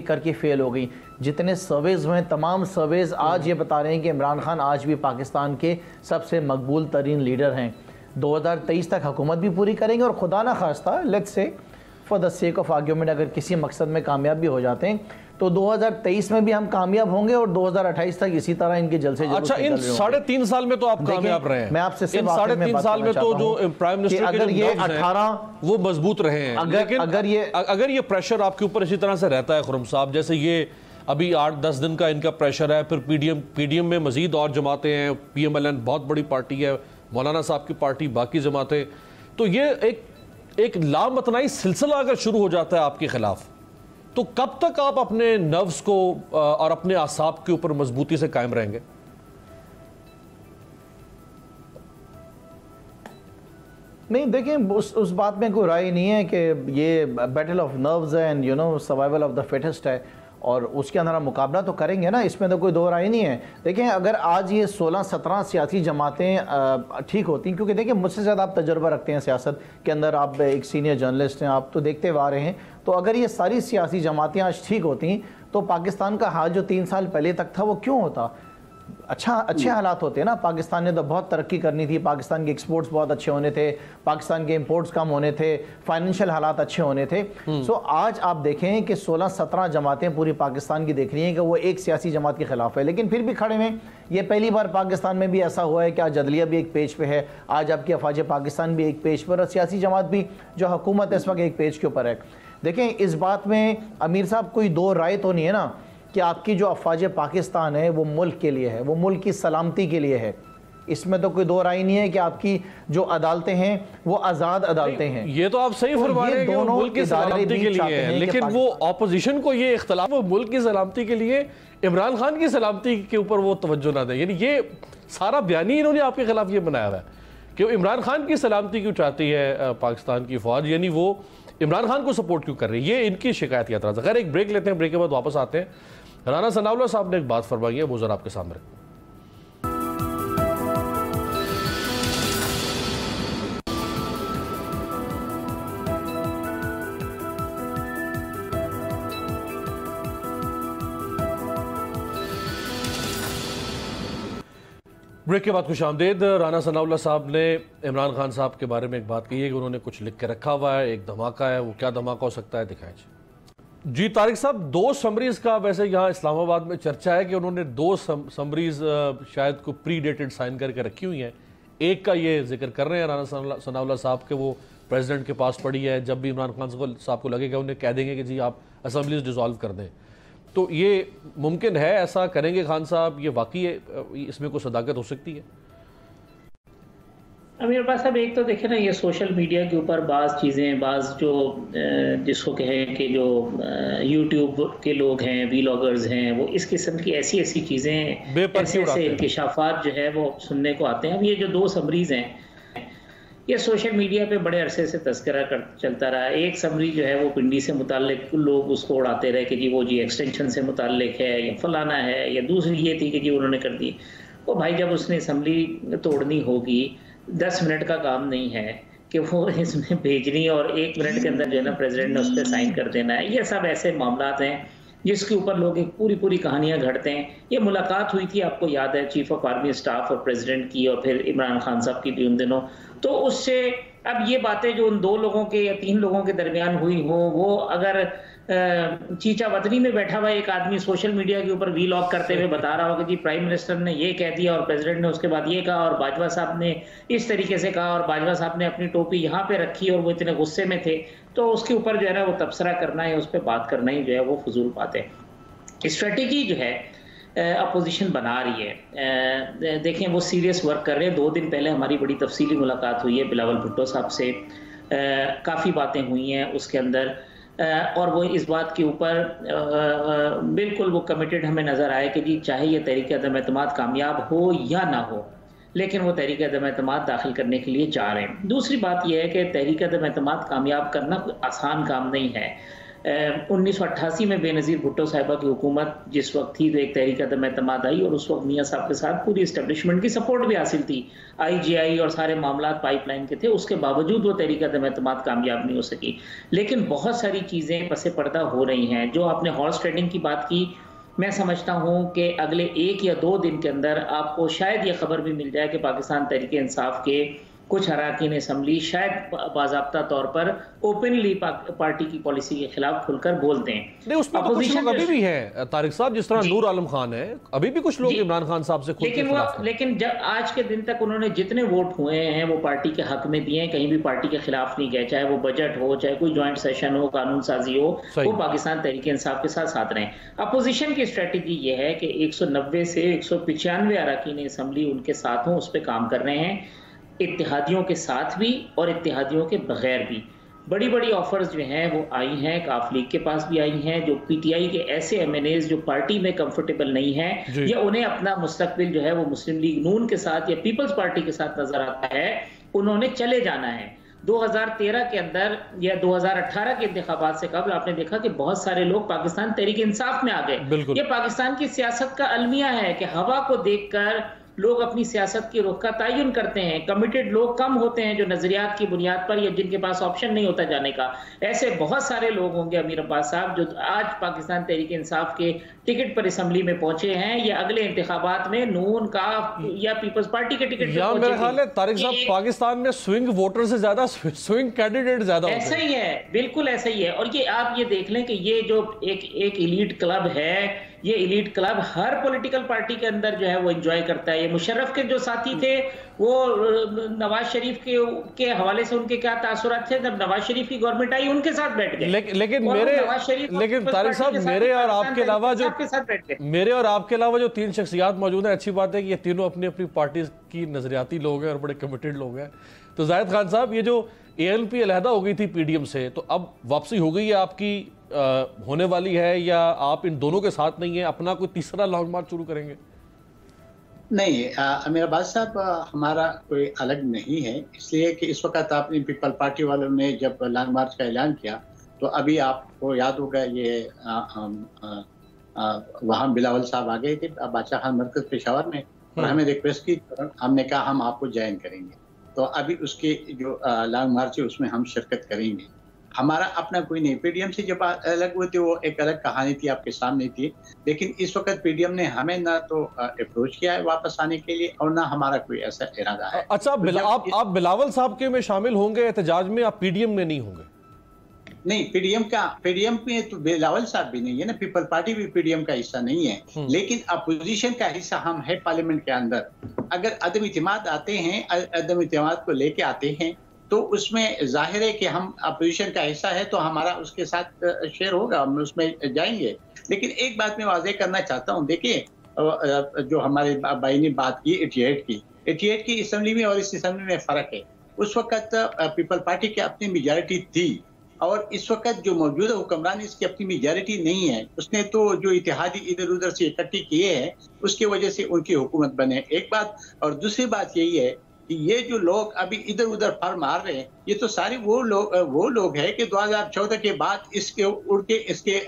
करके फेल हो गई। जितने सर्वेज़ हुए तमाम सर्वेज़ आज ये बता रहे हैं कि इमरान खान आज भी पाकिस्तान के सबसे मकबूल तरीन लीडर हैं। 2023 तक हुकूमत भी पूरी करेंगे और खुदा ना खास्ता let's say for the sake of argument अगर किसी मकसद में कामयाब भी हो जाते हैं तो 2023 में भी हम कामयाब होंगे और 2028 तक इसी तरह इनके जलसे। अच्छा, इन 3.5 साल में तो आप कामयाब रहे हैं। मैं आपसे 3.5 साल में तो जो प्राइम मिनिस्टर अगर ये 18 वो मजबूत रहे हैं, अगर ये प्रेशर आपके ऊपर इसी तरह से रहता है खुर्रम साहब, जैसे ये अभी 8-10 दिन का इनका प्रेशर है, फिर पीडीएम में मजीद और जमातें हैं, PMLN बहुत बड़ी पार्टी है, मौलाना साहब की पार्टी, बाकी जमातें, तो ये एक लामतनाई सिलसिला अगर शुरू हो जाता है आपके खिलाफ तो कब तक आप अपने नर्व्स को और अपने आसाब के ऊपर मजबूती से कायम रहेंगे? नहीं देखिए उस बात में कोई राय नहीं है कि ये बैटल ऑफ नर्व्स है and survival of the fittest है और उसके अंदर हम मुकाबला तो करेंगे ना, इसमें तो कोई दो राय नहीं है। देखिए अगर आज ये 16-17 सियासी जमातें ठीक होती, क्योंकि देखिए मुझसे ज़्यादा आप तजुर्बा रखते हैं सियासत के अंदर, आप एक सीनियर जर्नलिस्ट हैं, आप तो देखते हुए आ रहे हैं, तो अगर ये सारी सियासी जमातें आज ठीक होती तो पाकिस्तान का हाल जो 3 साल पहले तक था वो क्यों होता? अच्छे हालात होते हैं ना। पाकिस्तान ने तो बहुत तरक्की करनी थी, पाकिस्तान के एक्सपोर्ट्स बहुत अच्छे होने थे, पाकिस्तान के इंपोर्ट्स कम होने थे, फाइनेंशियल हालात अच्छे होने थे। सो आज आप देखें कि 16-17 जमातें पूरी पाकिस्तान की देख रही हैं कि वो एक सियासी जमात के खिलाफ है, लेकिन फिर भी खड़े हैं। ये पहली बार पाकिस्तान में भी ऐसा हुआ है कि आज अदलिया भी एक पेज पे है, आज आपकी अफवाज पाकिस्तान भी एक पेज पर और सियासी जमात भी जो हुकूमत है इस वक्त एक पेज के ऊपर है। देखें इस बात में अमीर साहब कोई दो राय तो नहीं है ना कि आपकी जो अफवाज पाकिस्तान है वो मुल्क के लिए है, वो मुल्क की सलामती के लिए है। इसमें तो कोई दो राय नहीं है कि आपकी जो अदालतें हैं वो आज़ाद अदालतें हैं। ये तो आप सही फरमा रहे हैं कि वो मुल्क की सलामती के लिए है, लेकिन वो ऑपोजिशन को ये इख्तलाफ वो मुल्क की सलामती के लिए इमरान खान की सलामती के ऊपर वो तवज्जो ना दें। यानी ये सारा बयान ही इन्होंने आपके खिलाफ ये बनाया हुआ है कि इमरान खान की सलामती क्यों चाहती है पाकिस्तान की फौज, यानी वो इमरान खान को सपोर्ट क्यों कर रही है, ये इनकी शिकायत या एतराज़। खैर एक ब्रेक लेते हैं, ब्रेक के बाद वापस आते हैं। राना सनाउल्लाह साहब ने एक बात फरमाई है, वो ज़रा आपके सामने रखते हैं। ब्रेक के बाद खुशामदीद। राना सनाउल्लाह साहब ने इमरान खान साहब के बारे में एक बात कही है कि उन्होंने कुछ लिख के रखा हुआ है, एक धमाका है। वो क्या धमाका हो सकता है, दिखाएं जी तारिक साहब। 2 समरीज का वैसे यहाँ इस्लामाबाद में चर्चा है कि उन्होंने 2 समरीज शायद को प्री डेटेड साइन करके रखी हुई हैं। एक का ये जिक्र कर रहे हैं राना सनाउल्लाह साहब के वो प्रेसिडेंट के पास पड़ी है, जब भी इमरान खान साहब को लगेगा उन्हें कह देंगे कि जी आप असम्बलीज डिसॉल्व कर दें। तो ये मुमकिन है, ऐसा करेंगे खान साहब? ये वाकई इसमें कोई सदाकत हो सकती है? मेरे पास अब एक तो देखे ना, ये सोशल मीडिया के ऊपर बाज़ चीज़ें, बाज़ जो जिसको कहें कि जो यूट्यूब के लोग हैं, वीलॉगर्स हैं, वो इस किस्म की ऐसी चीज़ें, ऐसे इंकिशाफात जो है वो सुनने को आते हैं। अब ये जो 2 समरीज हैं, ये सोशल मीडिया पे बड़े अरसे से तस्करा चलता रहा। एक समरी जो है वो पिंडी से मुताल्लिक लोग उसको उड़ाते रहे कि जी वो जी एक्सटेंशन से मुताल्लिक है या फलाना है, या दूसरी ये थी कि जी उन्होंने कर दी। वो भाई जब उसने असम्बली तोड़नी होगी, 10 मिनट का काम नहीं है कि वो इसमें भेजनी और 1 मिनट के अंदर जो है ना प्रेसिडेंट ने उस पर साइन कर देना है। ये सब ऐसे मामलात हैं जिसके ऊपर लोग एक पूरी कहानियां घड़ते हैं। ये मुलाकात हुई थी, आपको याद है, चीफ ऑफ आर्मी स्टाफ और प्रेसिडेंट की, और फिर इमरान खान साहब की भी उन दिनों। तो उससे अब ये बातें जो उन 2 लोगों के या 3 लोगों के दरमियान हुई हो, वो अगर चीचा वतनी में बैठा हुआ एक आदमी सोशल मीडिया के ऊपर वीलॉग करते हुए बता रहा हो कि जी प्राइम मिनिस्टर ने ये कह दिया और प्रेसिडेंट ने उसके बाद ये कहा और बाजवा साहब ने इस तरीके से कहा और बाजवा साहब ने अपनी टोपी यहाँ पे रखी और वो इतने गुस्से में थे, तो उसके ऊपर जो है ना वो तबसरा करना है, उस पर बात करना ही जो है वो फजूल बात है। स्ट्रेटेजी जो है अपोजिशन बना रही है, देखें वो सीरियस वर्क कर रहे हैं। 2 दिन पहले हमारी बड़ी तफसीली मुलाकात हुई है बिलावल भुट्टो साहब से, काफ़ी बातें हुई हैं उसके अंदर, और वो इस बात के ऊपर बिल्कुल वो कमिटेड हमें नज़र आए कि जी चाहे ये तहरीक अदम एतमाद कामयाब हो या ना हो, लेकिन वो तहरीक अदम एतमाद दाखिल करने के लिए जा रहे हैं। दूसरी बात यह है कि तहरीक अदम एतमाद कामयाब करना कोई आसान काम नहीं है। 1988 में बेनज़ीर भुट्टो साहिबा की हुकूमत जिस वक्त थी तो एक तहरीक अदम एतमाद आई और उस वक्त मियाँ साहब के साथ पूरी इस्टेब्लिशमेंट की सपोर्ट भी हासिल थी, IGI और सारे मामलात पाइपलाइन के थे। उसके बावजूद वो तहरीक अदम एतमाद कामयाब नहीं हो सकी। लेकिन बहुत सारी चीज़ें पसे पर्दा हो रही हैं। जो आपने हॉर्स ट्रेडिंग की बात की, मैं समझता हूँ कि अगले 1 या 2 दिन के अंदर आपको शायद ये खबर भी मिल जाए कि पाकिस्तान तहरीक इंसाफ के कुछ अराकीन असम्बली शायद बाज़ाब्ता तौर पर ओपनली पार्टी की पॉलिसी के खिलाफ खुलकर बोलते हैं। नहीं, उसमें तो कुछ लोग अभी भी हैं तारिक साहब, जिस तरह नूर आलम खान है, अभी भी कुछ लोग इमरान खान साहब से खुद के खिलाफ हैं। लेकिन जब आज के दिन तक उन्होंने जितने वोट हुए हैं वो पार्टी के हक में दिए हैं, कहीं भी पार्टी के खिलाफ नहीं गए, चाहे वो बजट हो, चाहे कोई ज्वाइंट सेशन हो, कानून साजी हो, वो पाकिस्तान तहरीक इंसाफ के साथ रहे हैं। अपोजिशन की स्ट्रेटेजी ये है कि 190 से 195 अराकीन असम्बली उनके साथ हों, उस पर काम कर रहे हैं, इत्तेहादियों के साथ भी और इत्तेहादियों के बगैर भी। बड़ी बड़ी ऑफर्स जो हैं वो आई हैं, काफ लीग के पास भी आई हैं, जो PTI के ऐसे MNAs जो पार्टी में कंफर्टेबल नहीं हैं या उन्हें अपना मुस्तकबिल जो है वो मुस्लिम लीग नून के साथ या पीपल्स पार्टी के साथ नजर आता है, उन्होंने चले जाना है। 2013 के अंदर या 2018 के इंतखाबात से कबल आपने देखा कि बहुत सारे लोग पाकिस्तान तहरीक इंसाफ में आ गए। ये पाकिस्तान की सियासत का अलमिया है कि हवा को देखकर लोग अपनी सियासत की रुख का तयन करते हैं। कमिटेड लोग कम होते हैं जो नजरियात की बुनियाद पर या जिनके पास ऑप्शन नहीं होता जाने का। ऐसे बहुत सारे लोग होंगे अमीर अब्बास साहब जो आज पाकिस्तान तहरीक इंसाफ के टिकट पर असम्बली में पहुंचे हैं या अगले इंतखाबात में नून का या पीपल्स पार्टी के टिकट पर पहुंचे। मेरा ख्याल है तारिक साहब पाकिस्तान में स्विंग वोटर से ज्यादा स्विंग कैंडिडेट ज्यादा ऐसा ही है, बिल्कुल ऐसा ही है। और ये आप ये देख लें कि ये जो एक इलीट क्लब है, ये एलीट क्लब हर पॉलिटिकल पार्टी के अंदर जो है वो एंजॉय करता है। ये मुशर्रफ के जो साथी थे वो नवाज शरीफ के हवाले से उनके क्या तासुरात थे, जब नवाज शरीफ की गवर्नमेंट आई उनके साथ बैठ गए। लेकिन तारिक साहब, मेरे और आपके अलावा जो 3 शख्सियात मौजूद हैं, अच्छी बात है कि ये तीनों अपनी अपनी पार्टी की नजरियाती लोग हैं और बड़े कमिटेड लोग हैं। तो जाहिद खान साहब, ये जो ALP अलहदा हो गई थी PDM से, तो अब वापसी हो गई है आपकी, होने वाली है, या आप इन दोनों के साथ नहीं है, अपना कोई तीसरा लॉन्ग मार्च शुरू करेंगे? नहीं, मेरा बात साहब, हमारा कोई अलग नहीं है, इसलिए कि इस वक्त आपने पीपल पार्टी वालों ने जब लॉन्ग मार्च का ऐलान किया तो अभी आपको याद होगा ये वहाँ बिलावल साहब आ गए थे बादशाह खान मरकज पेशावर में, और हमें रिक्वेस्ट की, हमने कहा हम आपको ज्वाइन करेंगे। तो अभी उसके जो लॉन्ग मार्च है उसमें हम शिरकत करेंगे। हमारा अपना कोई नहीं। PDM से जब अलग हुए थे वो एक अलग कहानी थी, आपके सामने थी, लेकिन इस वक्त PDM ने हमें ना तो अप्रोच किया है वापस आने के लिए और ना हमारा कोई ऐसा इरादा है। अच्छा, आप बिलावल साहब के में शामिल होंगे एहतजाज में, आप PDM में नहीं होंगे? नहीं, PDM में तो बिलावल साहब भी नहीं है ना, पीपल पार्टी भी PDM का हिस्सा नहीं है, लेकिन अपोजिशन का हिस्सा हम है पार्लियामेंट के अंदर। अगर अदम इत्तेमाद आते हैं, अदम इत्तेमाद को लेके आते हैं, तो उसमें जाहिर है कि हम अपोजिशन का हिस्सा है तो हमारा उसके साथ शेयर होगा, हम उसमें जाएंगे। लेकिन एक बात मैं वाज़ेह करना चाहता हूँ, देखिए जो हमारे भाई ने बात की 88 की असेंबली में और इस असेंबली में फ़र्क है। उस वक्त पीपल पार्टी की अपनी मेजॉरिटी थी और इस वक्त जो मौजूदा हुक्मरान इसकी अपनी मेजॉरिटी नहीं है। उसने तो जो इत्तेहादी इधर उधर से इकट्ठी किए हैं उसकी वजह से उनकी हुकूमत बने, एक बात। और दूसरी बात यही है कि ये जो लोग अभी इधर उधर फर मार रहे हैं, ये तो सारे वो लोग हैं कि 2014 के बाद इसके उड़ के इसके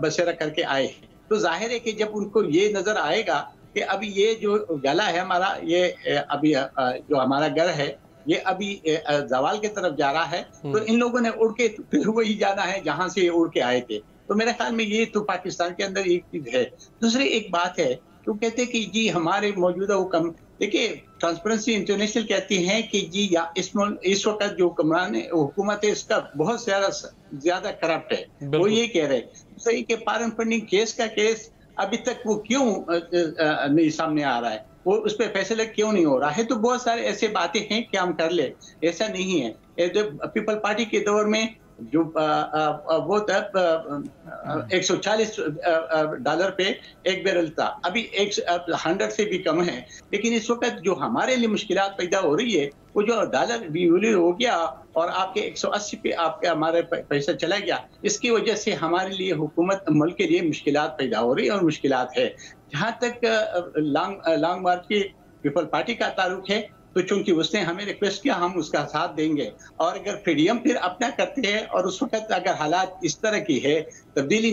बसेरा करके आए। तो जाहिर है कि जब उनको ये नजर आएगा कि अभी ये जो गला है हमारा, ये अभी जो हमारा घर है ये अभी जवाल की तरफ जा रहा है, तो इन लोगों ने उड़ के फिर वही जाना है जहां से ये उड़ के आए थे। तो मेरे ख्याल में ये तो पाकिस्तान के अंदर एक चीज है। दूसरी एक बात है, तो कहते हैं कि जी हमारे मौजूदा हुक्म, देखिए ट्रांसपेरेंसी इंटरनेशनल कहती है कि जी इस वक्त जो हुकूमत है इसका बहुत ज्यादा करप्ट है। वो ये कह रहे हैं सही कि पारन फंडिंग केस का केस अभी तक वो क्यों नहीं सामने आ रहा है, वो उस पर फैसला क्यों नहीं हो रहा है। तो बहुत सारे ऐसे बातें हैं कि हम कर ले, ऐसा नहीं है। पीपल पार्टी के दौर में जो वो तब $140 पे एक बैरल था, अभी 100 से भी कम है। लेकिन इस वक्त जो हमारे लिए मुश्किलात पैदा हो रही है वो जो डॉलर डिवैल्यू हो गया और आपके 180 पे आपका हमारे पैसा चला गया, इसकी वजह से हमारे लिए हुकूमत मुल्क के लिए मुश्किलात पैदा हो रही है और मुश्किलात है। जहाँ तक लॉन्ग मार्च की पीपल पार्टी का ताल्लुक है, तो चूंकि उसने हमें रिक्वेस्ट किया हम उसका साथ देंगे। और अगर PDM फिर अपना करते हैं और उस वक्त अगर हालात इस तरह की है, तब्दील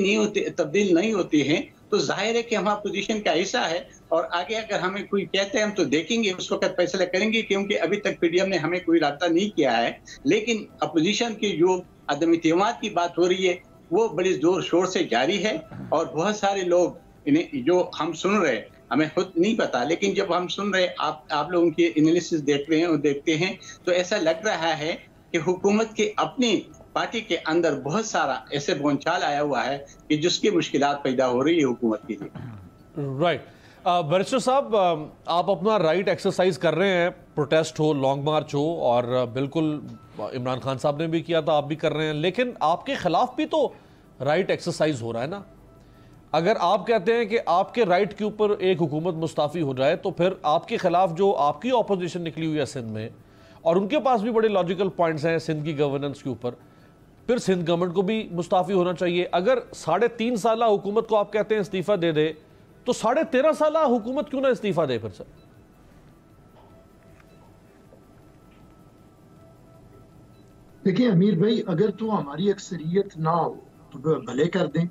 नहीं होती है, तो जाहिर है कि हम अपोजिशन का हिस्सा है और आगे अगर हमें कोई कहते हैं हम तो देखेंगे, उस वक्त फैसला करेंगे, क्योंकि अभी तक PDM ने हमें कोई राब्ता नहीं किया है। लेकिन अपोजिशन की जो अदम इत्तेमाद की बात हो रही है वो बड़ी जोर शोर से जारी है और बहुत सारे लोग इन्हें जो हम सुन रहे हैं, हमें खुद नहीं पता, लेकिन जब हम सुन रहे आप लोगों की एनालिसिस देख रहे हैं और देखते हैं तो ऐसा लग रहा है कि हुकूमत के अपनी पार्टी के अंदर बहुत सारा ऐसे बोलचाल आया हुआ है कि जिसकी मुश्किलात पैदा हो रही है हुकूमत के लिए। राइट, बैरिस्टर साहब, आप अपना राइट एक्सरसाइज कर रहे हैं, प्रोटेस्ट हो, लॉन्ग मार्च हो, और बिल्कुल इमरान खान साहब ने भी किया था, आप भी कर रहे हैं, लेकिन आपके खिलाफ भी तो राइट एक्सरसाइज हो रहा है ना। अगर आप कहते हैं कि आपके राइट के ऊपर एक हुकूमत मुस्ताफ़ी हो जाए, तो फिर आपके खिलाफ जो आपकी ऑपोजिशन निकली हुई है सिंध में, और उनके पास भी बड़े लॉजिकल पॉइंट्स हैं सिंध की गवर्नेंस के ऊपर, फिर सिंध गवर्नमेंट को भी मुस्ताफ़ी होना चाहिए। अगर 3.5 साल हुकूमत को आप कहते हैं इस्तीफ़ा दे दे, तो 13.5 साल हुकूमत क्यों ना इस्तीफ़ा दे फिर सर? देखिए अमीर भाई, अगर तो हमारी अक्सरियत ना हो तो भले कर दें,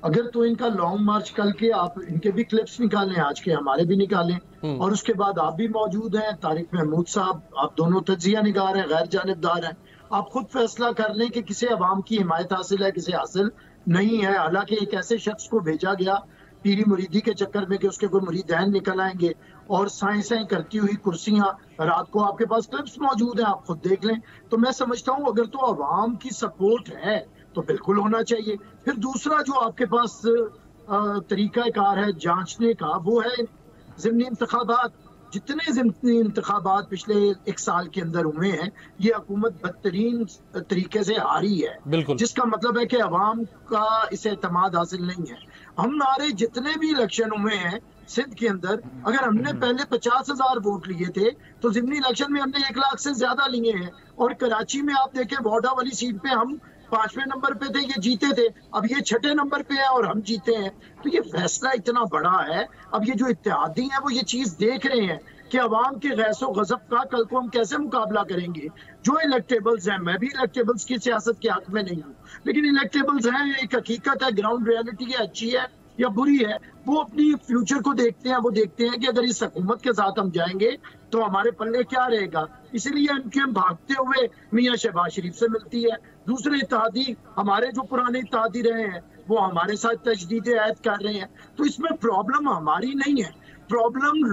अगर तो इनका लॉन्ग मार्च कल के आप इनके भी क्लिप्स निकालें, आज के हमारे भी निकालें, और उसके बाद आप भी मौजूद हैं, तारिक महमूद साहब, आप दोनों तज्जिया निगार हैं, गैर जानिबदार हैं, आप खुद फैसला कर लें कि किसे अवाम की हिमायत हासिल है, किसे हासिल नहीं है। हालांकि एक ऐसे शख्स को भेजा गया पीरी मुरीदी के चक्कर में कि उसके कोई मुरीदैन निकल आएंगे और साइंसें करती हुई कुर्सियां, रात को आपके पास क्लिप्स मौजूद हैं, आप खुद देख लें। तो मैं समझता हूँ अगर तो अवाम की सपोर्ट है तो बिल्कुल होना चाहिए। फिर दूसरा जो आपके पास तरीकाकार है जांचने का, वो है ज़िमनी इंतखाबात। जितने ज़िमनी इंतखाबात पिछले 1 साल के अंदर हुए हैं, ये हुकूमत बदतरीन तरीके से हारी है, जिसका मतलब है कि अवाम का इसे एतमाद हासिल नहीं है। हमारे जितने भी इलेक्शन हुए हैं सिंध के अंदर, अगर हमने पहले 50,000 वोट लिए थे तो ज़िमनी इलेक्शन में हमने 1 लाख से ज्यादा लिए हैं। और कराची में आप देखें, वाडा वाली सीट पे हम 5वें नंबर पे थे, ये जीते थे, अब ये 6ठे नंबर पे है और हम जीते हैं। तो ये फैसला इतना बड़ा है। अब ये जो इत्तेहादी हैं वो ये चीज देख रहे हैं कि अवाम के गैसो गजब का कल को हम कैसे मुकाबला करेंगे। जो इलेक्टेबल्स हैं, मैं भी इलेक्टेबल्स की सियासत के हक में नहीं हूँ, लेकिन इलेक्टेबल्स हैं, एक हकीकत है, ग्राउंड रियलिटी है, अच्छी है या बुरी है, वो अपनी फ्यूचर को देखते हैं। वो देखते हैं कि अगर इस हुकूमत के साथ हम जाएंगे तो हमारे पल्ले क्या रहेगा। इसीलिए एमक्यूएम भागते हुए मियां शहबाज शरीफ से मिलती है। दूसरे इत्तेहादी, हमारे जो पुराने इत्तेहादी रहे हैं, वो हमारे साथ तजदीद ऐद कर रहे हैं। तो इसमें प्रॉब्लम हमारी नहीं है, प्रॉब्लम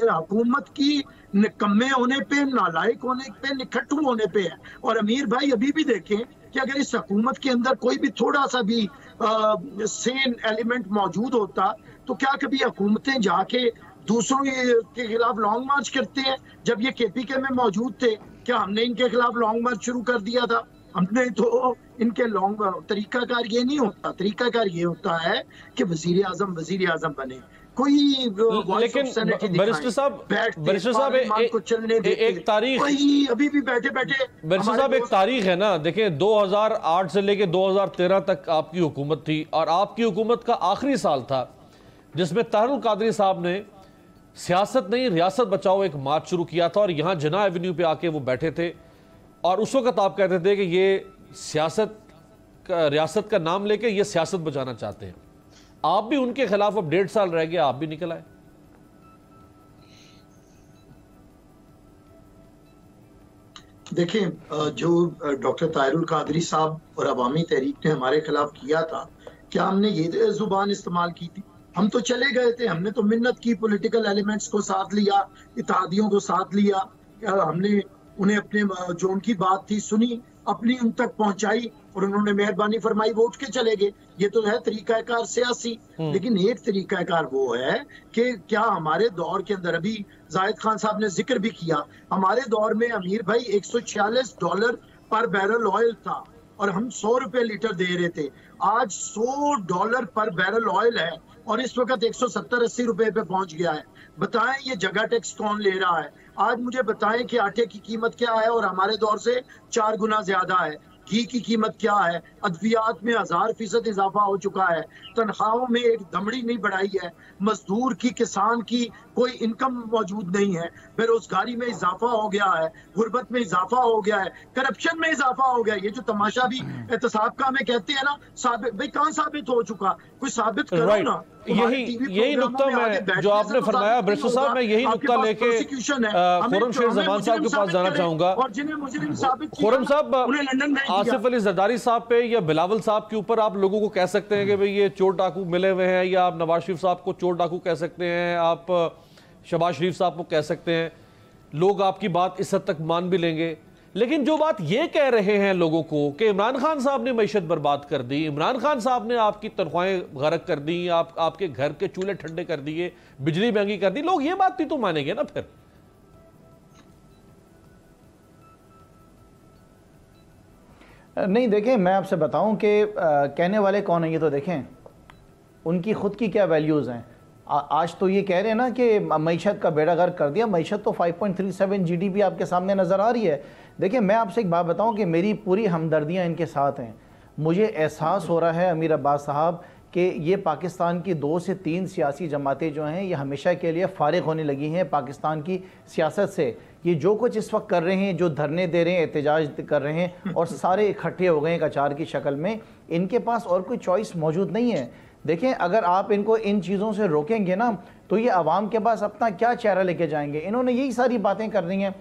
हुकूमत की निकम्मे होने पे, नालायक होने पे, निखट्टू होने पे है। और अमीर भाई अभी भी देखें कि अगर इस हुकूमत के अंदर कोई भी थोड़ा सा भी सेन एलिमेंट मौजूद होता तो क्या कभी हुकूमतें जाके दूसरों के खिलाफ लॉन्ग मार्च करते हैं? जब ये केपीके में मौजूद थे, क्या हमने इनके खिलाफ लॉन्ग मार्च शुरू कर दिया था? हमने तो इनके लॉन्ग तरीकाकार ये नहीं होता। तरीकाकार ये होता है कि वजीर आजम बने, कोई लेकिन बैरिस्टर साहब एक तारीख, अभी भी बैठे बैठे बैरिस्टर साहब एक तारीख है ना। देखें 2008 से लेके 2013 तक आपकी हुकूमत थी, और आपकी हुकूमत का आखिरी साल था जिसमें तारुल कादरी साहब ने सियासत नहीं रियासत बचाओ एक मार्च शुरू किया था, और यहाँ जिना एवेन्यू पे आके वो बैठे थे, और उस वक्त आप कहते थे कि ये सियासत का, रियासत का नाम लेके ये सियासत बचाना चाहते हैं। आप भी उनके खिलाफ अब 1.5 साल रह गया, आप भी निकल आए। देखें, जो डॉक्टर ताहिरुल कादरी साहब और अवामी तहरीक ने हमारे खिलाफ किया था, क्या हमने ये जुबान इस्तेमाल की थी? हम तो चले गए थे, हमने तो मिन्नत की, पॉलिटिकल एलिमेंट्स को साथ लिया, इत्तेहादियों को साथ लिया, हमने उन्हें अपने जो उनकी बात थी सुनी, अपनी उन तक पहुंचाई, और उन्होंने मेहरबानी फरमाई, वो उठ के चले गए। ये तो है तरीकाकार सियासी। लेकिन एक तरीकाकार वो है कि क्या हमारे दौर के अंदर, अभी जाहिद खान साहब ने जिक्र भी किया, हमारे दौर में अमीर भाई $146 पर बैरल ऑयल था और हम 100 रुपए लीटर दे रहे थे। आज $100 पर बैरल ऑयल है और इस वक्त 170-80 रुपए पे पहुंच गया है। बताएं ये जगह टैक्स कौन ले रहा है? आज मुझे बताएं कि आटे की कीमत क्या है, और हमारे दौर से 4 गुना ज्यादा है। घी की कीमत क्या है? अद्वियात में 1000% इजाफा हो चुका है। तनख्वाहों में एक दमड़ी नहीं बढ़ाई है। मजदूर की, किसान की कोई इनकम मौजूद नहीं है। बेरोजगारी में इजाफा हो गया है, गुर्बत में इजाफा हो गया है, करप्शन में इजाफा हो गया है। ये जो तमाशा भी एहतसाब का हमें कहते हैं ना, साबित भाई कहाँ साबित हो चुका? कोई साबित करो ना। यही नुक्ता मैं जो आपने फरमाया बैरिस्टर साहब, मैं यही नुक्ता लेके खुर्रम शेख जमान साहब के पास जाना चाहूंगा। खुर्रम साहब, आसिफ अली जरदारी साहब पे या बिलावल साहब के ऊपर आप लोगों को कह सकते हैं कि भाई ये चोर डाकू मिले हुए हैं, या आप नवाज शरीफ साहब को चोर डाकू कह सकते हैं, आप शहबाज शरीफ साहब को कह सकते हैं, लोग आपकी बात इस हद तक मान भी लेंगे। लेकिन जो बात ये कह रहे हैं लोगों को कि इमरान खान साहब ने मईशत बर्बाद कर दी, इमरान खान साहब ने आपकी तनख्वाहें गरक कर दी, आपके घर के चूल्हे ठंडे कर दिए, बिजली महंगी कर दी, लोग ये बात भी तो मानेंगे ना फिर। नहीं, देखें मैं आपसे बताऊं कि कहने वाले कौन है, ये तो देखें उनकी खुद की क्या वैल्यूज़ हैं। आज तो ये कह रहे हैं ना कि मईशत का बेड़ा गर्क कर दिया। मईशत तो 5.37 GDP आपके सामने नज़र आ रही है। देखिए मैं आपसे एक बात बताऊं कि मेरी पूरी हमदर्दियां इनके साथ हैं। मुझे एहसास हो रहा है अमीर अब्बास साहब कि ये पाकिस्तान की 2 से 3 सियासी जमातें जो हैं ये हमेशा के लिए फारिग होने लगी हैं पाकिस्तान की सियासत से। ये जो कुछ इस वक्त कर रहे हैं, जो धरने दे रहे हैं, एहतजाज कर रहे हैं, और सारे इकट्ठे हो गए एक अचार की शक्ल में, इनके पास और कोई चॉइस मौजूद नहीं है। देखें अगर आप इनको इन चीज़ों से रोकेंगे ना तो ये आवाम के पास अपना क्या चेहरा लेके जाएंगे। इन्होंने यही सारी बातें कर रही हैं।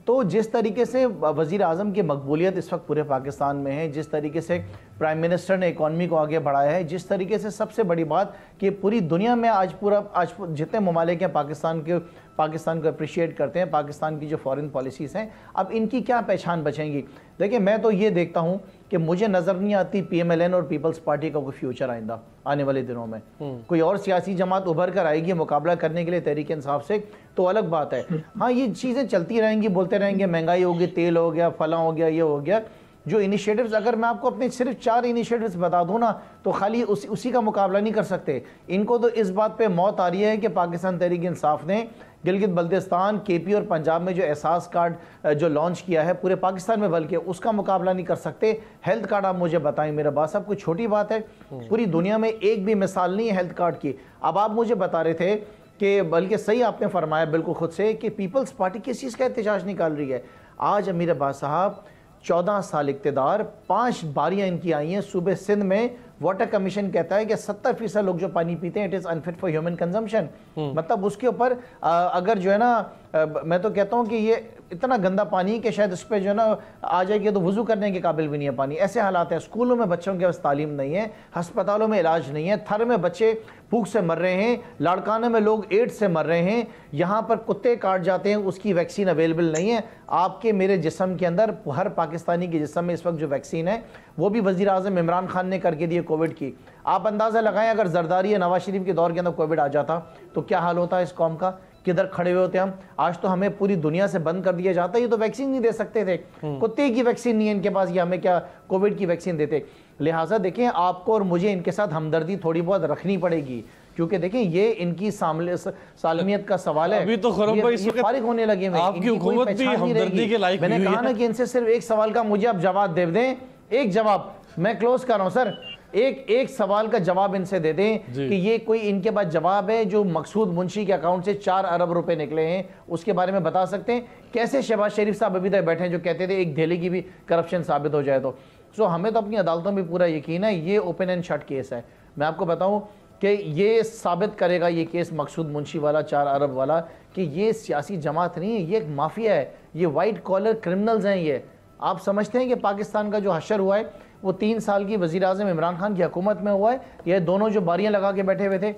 तो जिस तरीके से वज़ीर आज़म की मकबूलियत इस वक्त पूरे पाकिस्तान में है, जिस तरीके से प्राइम मिनिस्टर ने इकॉनमी को आगे बढ़ाया है, जिस तरीके से सबसे बड़ी बात कि पूरी दुनिया में आज जितने ममालिक हैं पाकिस्तान को अप्रिशिएट करते हैं, पाकिस्तान की जो फॉरेन पॉलिसीज़ हैं, अब इनकी क्या पहचान बचेंगी। देखिए मैं तो ये देखता हूँ कि कि मुझे नज़र नहीं आती PMLN और पीपल्स पार्टी का कोई फ्यूचर आइंदा आने वाले दिनों में। कोई और सियासी जमात उभर कर आएगी मुकाबला करने के लिए तहरीक इंसाफ से तो अलग बात है। हाँ, ये चीज़ें चलती रहेंगी, बोलते रहेंगे महंगाई होगी, तेल हो गया, फला हो गया, ये हो गया। जो इनिशिएटिव्स, अगर मैं आपको अपने सिर्फ 4 इनिशिएटिव्स बता दूं ना तो खाली उसी का मुकाबला नहीं कर सकते। इनको तो इस बात पे मौत आ रही है कि पाकिस्तान तहरीक इंसाफ ने गिलगित बल्तिस्तान, KP और पंजाब में जो एहसास कार्ड जो लॉन्च किया है पूरे पाकिस्तान में, बल्कि उसका मुकाबला नहीं कर सकते। हेल्थ कार्ड आप मुझे बताएं मेरे बात साहब, कोई छोटी बात है? पूरी दुनिया में एक भी मिसाल नहीं है हेल्थ कार्ड की। अब आप मुझे बता रहे थे कि, बल्कि सही आपने फरमाया बिल्कुल खुद से, कि पीपल्स पार्टी किस चीज़ का एहतजाज निकाल रही है। आज अमीर अब्बास साहब 14 साल इक़्तिदार, 5 बारियां इनकी आई हैं। सूबे सिंध में वाटर कमीशन कहता है कि 70% लोग जो पानी पीते हैं it is unfit for human consumption. मतलब उसके ऊपर अगर जो है ना, मैं तो कहता हूँ कि ये इतना गंदा पानी कि शायद उस पर जो है ना आ जाएगी तो वुज़ू करने के काबिल भी नहीं है पानी। ऐसे हालात हैं। स्कूलों में बच्चों के पास तालीम नहीं है, अस्पतालों में इलाज नहीं है, थर में बच्चे भूख से मर रहे हैं, लाड़काने में लोग एड्स से मर रहे हैं, यहाँ पर कुत्ते काट जाते हैं, उसकी वैक्सीन अवेलेबल नहीं है। आपके मेरे जिस्म के अंदर, हर पाकिस्तानी के जिस्म में इस वक्त जो वैक्सीन है वो भी वज़ीर आज़म इमरान खान ने करके दी कोविड की। आप अंदाज़ा लगाएं अगर जरदारी या नवाज शरीफ के दौर के अंदर कोविड आ जाता तो क्या हाल होता है इस कौम का, किधर खड़े हुए होते हम। आज तो हमें पूरी दुनिया से बंद कर दिया जाता है, ये तो वैक्सीन नहीं दे सकते थे, कुत्ते की वैक्सीन नहीं है इनके पास, ये हमें क्या कोविड की वैक्सीन देते। लिहाजा देखें, आपको और मुझे इनके साथ हमदर्दी थोड़ी बहुत रखनी पड़ेगी, क्योंकि देखें ये इनकी सालमियत का सवाल है। अभी तो खुरम भाई ये फारिग होने लगे हैं, आपकी हुकूमत भी हमदर्दी के लायक मैंने कहा ना कि इनसे सिर्फ एक सवाल का मुझे आप जवाब दे दें, एक जवाब, मैं क्लोज कर रहा हूं सर, एक सवाल का जवाब इनसे दे दें कि ये कोई इनके पास जवाब है जो मकसूद मुंशी के अकाउंट से 4 अरब रुपए निकले हैं, उसके बारे में बता सकते हैं? कैसे शहबाज शरीफ साहब अभी तक बैठे हैं जो कहते थे एक धेले की भी करप्शन साबित हो जाए तो। सो हमें तो अपनी अदालतों में पूरा यकीन है, ये ओपन एंड शट केस है। मैं आपको बताऊं कि ये साबित करेगा ये केस मकसूद मुंशी वाला 4 अरब वाला कि ये सियासी जमात नहीं है, ये एक माफिया है, ये वाइट कॉलर क्रिमिनल्स हैं। ये आप समझते हैं कि पाकिस्तान का जो हशर हुआ है वो 3 साल की वज़ीर आज़म इमरान खान की हुकूमत में हुआ है। ये दोनों जो बारियां लगा के बैठे हुए थे,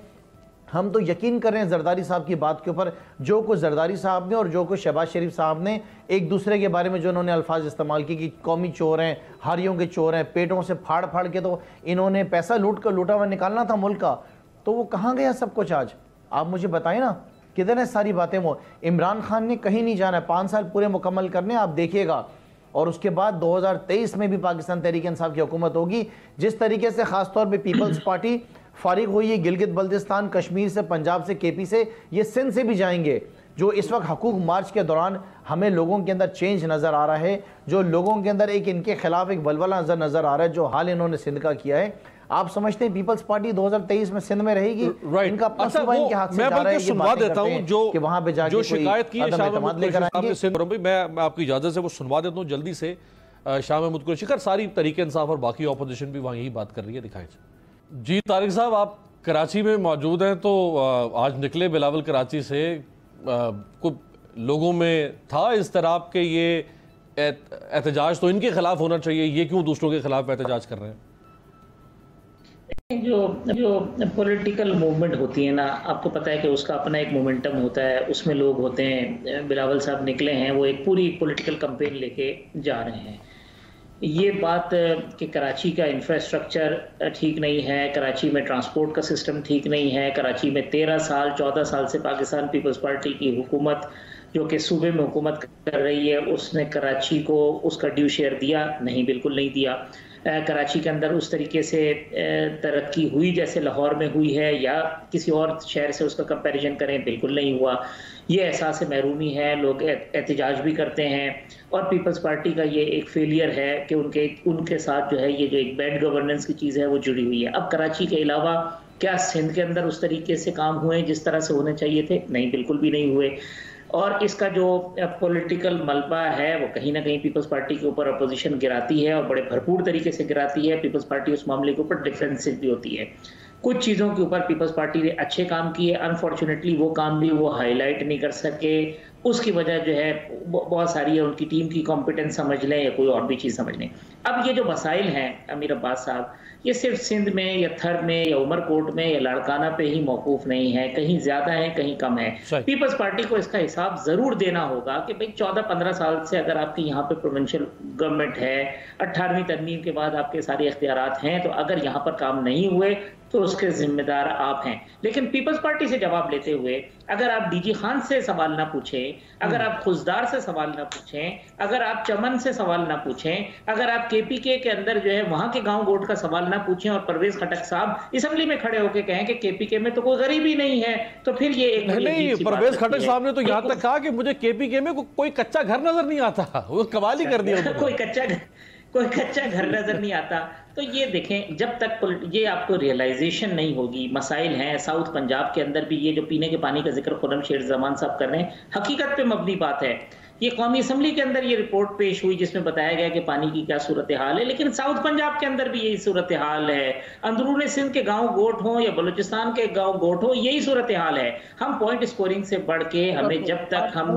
हम तो यकीन कर रहे हैं जरदारी साहब की बात के ऊपर, जो कुछ जरदारी साहब ने और जो कुछ शहबाज शरीफ साहब ने एक दूसरे के बारे में जो उन्होंने अल्फाज इस्तेमाल की कि कौमी चोर हैं, हारियों के चोर हैं, पेटों से फाड़ फाड़ के तो इन्होंने पैसा लूटा हुआ निकालना था मुल्क का, तो वो कहाँ गया सब कुछ आज? आप मुझे बताएं ना, किधर है सारी बातें? वो इमरान खान ने कहीं नहीं जाना है, 5 साल पूरे मुकम्मल करने, आप देखिएगा। और उसके बाद 2023 में भी पाकिस्तान तहरीक इंसाफ की हुकूमत होगी। जिस तरीके से खासतौर पे पीपल्स पार्टी फारिग हुई है गिलगित बल्तिस्तान, कश्मीर से, पंजाब से, KP से, ये सिंध से भी जाएंगे। जो इस वक्त हकूक मार्च के दौरान हमें लोगों के अंदर चेंज नज़र आ रहा है, जो लोगों के अंदर एक इनके खिलाफ एक बलबला नज़र आ रहा है, जो हाल इन्होंने सिंध का किया है, आप समझते हैं पीपल्स पार्टी 2023 में सिंध में रहेगी? इनका अपना सूबा इनके हाथ से जा रहा है। सुनवा देता हूं जो वहां पे जाके जो शिकायत की है मैं आपकी इजाजत से वो सुनवा देता हूं जल्दी से। शाह महमूद कुरैशी, सारी तहरीक इंसाफ और बाकी ऑपोजिशन भी वहां यही बात कर रही है, दिखाएं जी। तारिक साहब, आप कराची में मौजूद हैं, तो आज निकले बिलावल कराची से, कुछ लोगों में था इस तरह के ये एहतजाज तो इनके खिलाफ होना चाहिए, ये क्यों दूसरों के खिलाफ एहतजाज कर रहे हैं? जो पॉलिटिकल मूवमेंट होती है ना, आपको पता है कि उसका अपना एक मोमेंटम होता है, उसमें लोग होते हैं। बिलावल साहब निकले हैं, वो एक पूरी पॉलिटिकल कैंपेन लेके जा रहे हैं। ये बात कि कराची का इंफ्रास्ट्रक्चर ठीक नहीं है, कराची में ट्रांसपोर्ट का सिस्टम ठीक नहीं है, कराची में 14 साल से पाकिस्तान पीपल्स पार्टी की हुकूमत जो कि सूबे में हुकूमत कर रही है, उसने कराची को उसका ड्यू शेयर दिया? नहीं, बिल्कुल नहीं दिया। कराची के अंदर उस तरीके से तरक्की हुई जैसे लाहौर में हुई है या किसी और शहर से उसका कंपैरिजन करें? बिल्कुल नहीं हुआ। ये एहसास महरूमी है, लोग एहतजाज भी करते हैं, और पीपल्स पार्टी का ये एक फेलियर है कि उनके साथ जो है ये जो एक बैड गवर्नेंस की चीज़ है वो जुड़ी हुई है। अब कराची के अलावा क्या सिंध के अंदर उस तरीके से काम हुए जिस तरह से होने चाहिए थे? नहीं, बिल्कुल भी नहीं हुए। और इसका जो पॉलिटिकल मलबा है वो कहीं ना कहीं पीपल्स पार्टी के ऊपर अपोजिशन गिराती है, और बड़े भरपूर तरीके से गिराती है। पीपल्स पार्टी उस मामले के ऊपर डिफेंसिव भी होती है। कुछ चीज़ों के ऊपर पीपल्स पार्टी ने अच्छे काम किए, अनफॉर्चुनेटली वो काम भी वो हाईलाइट नहीं कर सके। उसकी वजह जो है बहुत सारी है, उनकी टीम की कॉम्पिटेंस समझ लें या कोई और भी चीज़ समझ लें। अब ये जो मसाइल हैं अमीर अब्बास साहब, ये सिर्फ सिंध में या थर में या उमरकोट में या लाड़काना पे ही मौकूफ नहीं है, कहीं ज्यादा है कहीं कम है। पीपल्स पार्टी को इसका हिसाब जरूर देना होगा कि भाई 14-15 साल से अगर आपकी यहाँ पे प्रोविंशियल गवर्नमेंट है, 18वीं तरमीम के बाद आपके सारे इख्तियारात हैं, तो अगर यहाँ पर काम नहीं हुए तो उसके जिम्मेदार आप हैं। लेकिन पीपल्स पार्टी से जवाब लेते हुए अगर आप डीजी खान से सवाल ना पूछें, अगर आप खुशदार से सवाल ना पूछें, अगर आप चमन से सवाल ना पूछें, अगर आप केपीके के अंदर जो है वहां के गांव गोट का सवाल ना पूछें और परवेज खटक साहब असेंबली में खड़े होकर कहें कि केपीके में तो कोई गरीबी नहीं है, तो फिर ये एक नहीं, परवेज खटक साहब ने तो यहाँ तक कहा कि मुझे केपीके में कोई कच्चा घर नजर नहीं आता। वो कमाल ही कर दिया। कोई कच्चा घर नजर नहीं आता। तो ये देखें, जब तक ये आपको रियलाइजेशन नहीं होगी, मसाइल हैं साउथ पंजाब के अंदर भी, ये जो पीने के पानी का जिक्र खुर्रम शेर जमान साहब कर रहे हैं, हकीकत पे मबनी बात है। ये कौमी असम्बली के अंदर ये रिपोर्ट पेश हुई जिसमें बताया गया कि पानी की क्या सूरत हाल है, लेकिन साउथ पंजाब के अंदर भी यही सूरत हाल है। अंदरून सिंध के गांव गोट हो या बलूचिस्तान के गांव गोट हो, यही सूरत हाल है। हम पॉइंट स्कोरिंग से बढ़ के हमें जब तक हम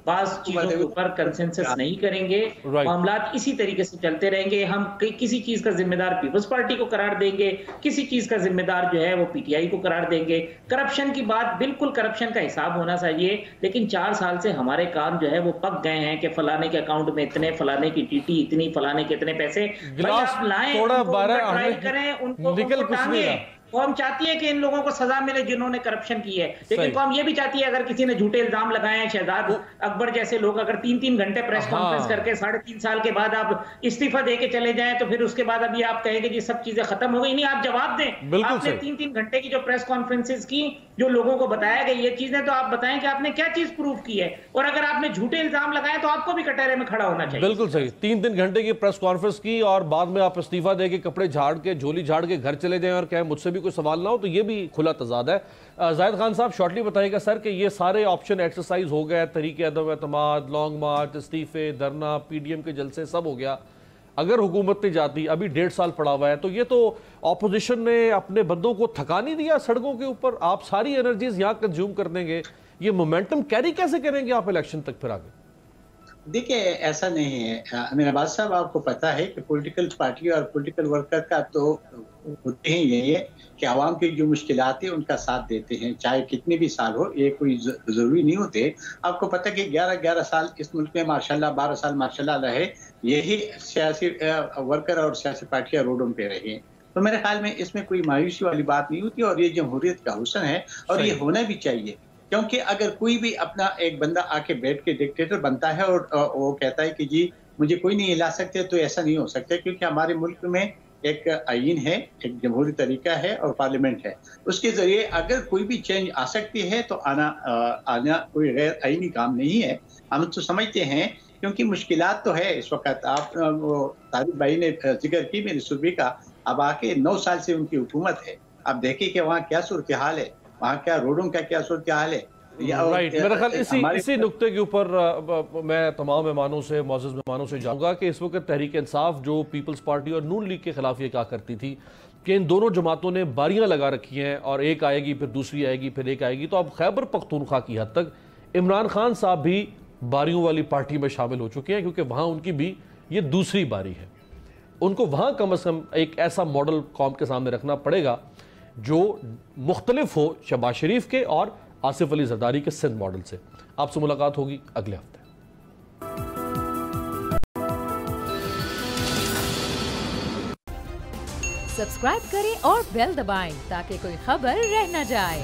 बाज़ चीजों के ऊपर कंसेंसस नहीं करेंगे, मामलात इसी तरीके से चलते रहेंगे। हम किसी चीज का जिम्मेदार पीपल्स पार्टी को करार देंगे, किसी चीज का जिम्मेदार जो है वो पीटीआई को करार देंगे। करप्शन की बात, बिल्कुल करप्शन का हिसाब होना चाहिए, लेकिन 4 साल से हमारे काम जो है वो गए हैं कि फलाने के अकाउंट में इतने, फलाने की टीटी इतनी, फलाने के इतने पैसे। आप लाएं, थोड़ा ट्रायल करें, उनको टांगे। कौम चाहती है कि इन लोगों को सजा मिले जिन्होंने करप्शन की है, लेकिन कौम ये भी चाहती है अगर किसी ने झूठे इल्जाम लगाए हैं, शहजाद अकबर जैसे लोग अगर 3-3 घंटे प्रेस कॉन्फ्रेंस करके 3.5 साल के बाद आप इस्तीफा दे के चले जाएं, तो फिर उसके बाद अभी आप कहेंगे जी सब चीजें खत्म हो गई। नहीं, आप जवाब दें। आपने 3-3 घंटे की जो प्रेस कॉन्फ्रेंसेस की, जो लोगों को बताया गया ये चीजें, तो आप बताएं कि आपने क्या चीज प्रूव की है, और अगर आपने झूठे इल्जाम लगाए तो आपको भी कटहरे में खड़ा होना चाहिए। बिल्कुल सही। 3-3 घंटे की प्रेस कॉन्फ्रेंस की और बाद में आप इस्तीफा दे के कपड़े झाड़ के, झोली झाड़ के घर चले जाएं और कहें मुझसे भी कोई सवाल ना हो, तो ये भी खुला तजाद है। जाहिद खान साहब शॉर्टली बताइएगा सर कि ये सारे ऑप्शन एक्सरसाइज हो गए, तरीके अदम एतमाद, लॉन्ग मार्च, इस्तीफे, धरना, पीडीएम के जलसे, सब हो गया। अगर हुकूमत नहीं जाती, अभी 1.5 साल पड़ा हुआ है, तो ये तो ऑपोजिशन ने अपने बंदों को थका नहीं दिया सड़कों के ऊपर। आप सारी एनर्जीज यहाँ कंज्यूम कर देंगे, ये मोमेंटम कैरी कैसे करेंगे आप इलेक्शन तक फिर आगे? देखिए, ऐसा नहीं है अमीर अब्बास साहब, आपको पता है कि पॉलिटिकल पार्टी और पॉलिटिकल वर्कर का तो होते हैं यही है कि आवाम की जो मुश्किलात है उनका साथ देते हैं, चाहे कितने भी साल हो, ये कोई जरूरी नहीं होते। आपको पता है कि 11 साल इस मुल्क में माशाल्लाह, 12 साल माशाल्लाह रहे, यही सियासी वर्कर और सियासी पार्टियां रोडों पे रही। तो मेरे ख्याल में इसमें कोई मायूसी वाली बात नहीं होती, और ये जमहूरियत का हुस्न है और ये होना भी चाहिए। क्योंकि अगर कोई भी अपना एक बंदा आके बैठ के डिक्टेटर बनता है और वो कहता है कि जी मुझे कोई नहीं हिला सकते, तो ऐसा नहीं हो सकता, क्योंकि हमारे मुल्क में एक आईन है, एक जमहूरी तरीका है और पार्लियामेंट है। उसके जरिए अगर कोई भी चेंज आ सकती है तो आना कोई गैर आईनी काम नहीं है। हम तो समझते हैं, क्योंकि मुश्किलात तो है इस वक्त। आप तारिक भाई ने जिक्र की मेरी सूबे का, अब आके 9 साल से उनकी हुकूमत है। अब देखिए कि वहाँ क्या सूरत हाल है, वहाँ क्या रोडों का क्या सूरत हाल है। राइट, मेरा ख्याल इसी नुक्ते के ऊपर मैं तमाम मेहमानों से, मौजूद मेहमानों से जाऊँगा कि इस वक्त तहरीक इंसाफ जो पीपल्स पार्टी और नून लीग के खिलाफ ये कहा करती थी कि इन दोनों जमातों ने बारियां लगा रखी हैं और एक आएगी फिर दूसरी आएगी फिर एक आएगी, तो अब खैबर पख्तूनख्वा की हद तक इमरान खान साहब भी बारियों वाली पार्टी में शामिल हो चुके हैं, क्योंकि वहाँ उनकी भी ये दूसरी बारी है। उनको वहाँ कम अज़ कम एक ऐसा मॉडल कौम के सामने रखना पड़ेगा जो मुख्तलिफ हो शहबाज शरीफ के और आसिफ अली जरदारी के सिंध मॉडल से। आपसे मुलाकात होगी अगले हफ्ते। सब्सक्राइब करें और बेल दबाएं ताकि कोई खबर रह न जाए।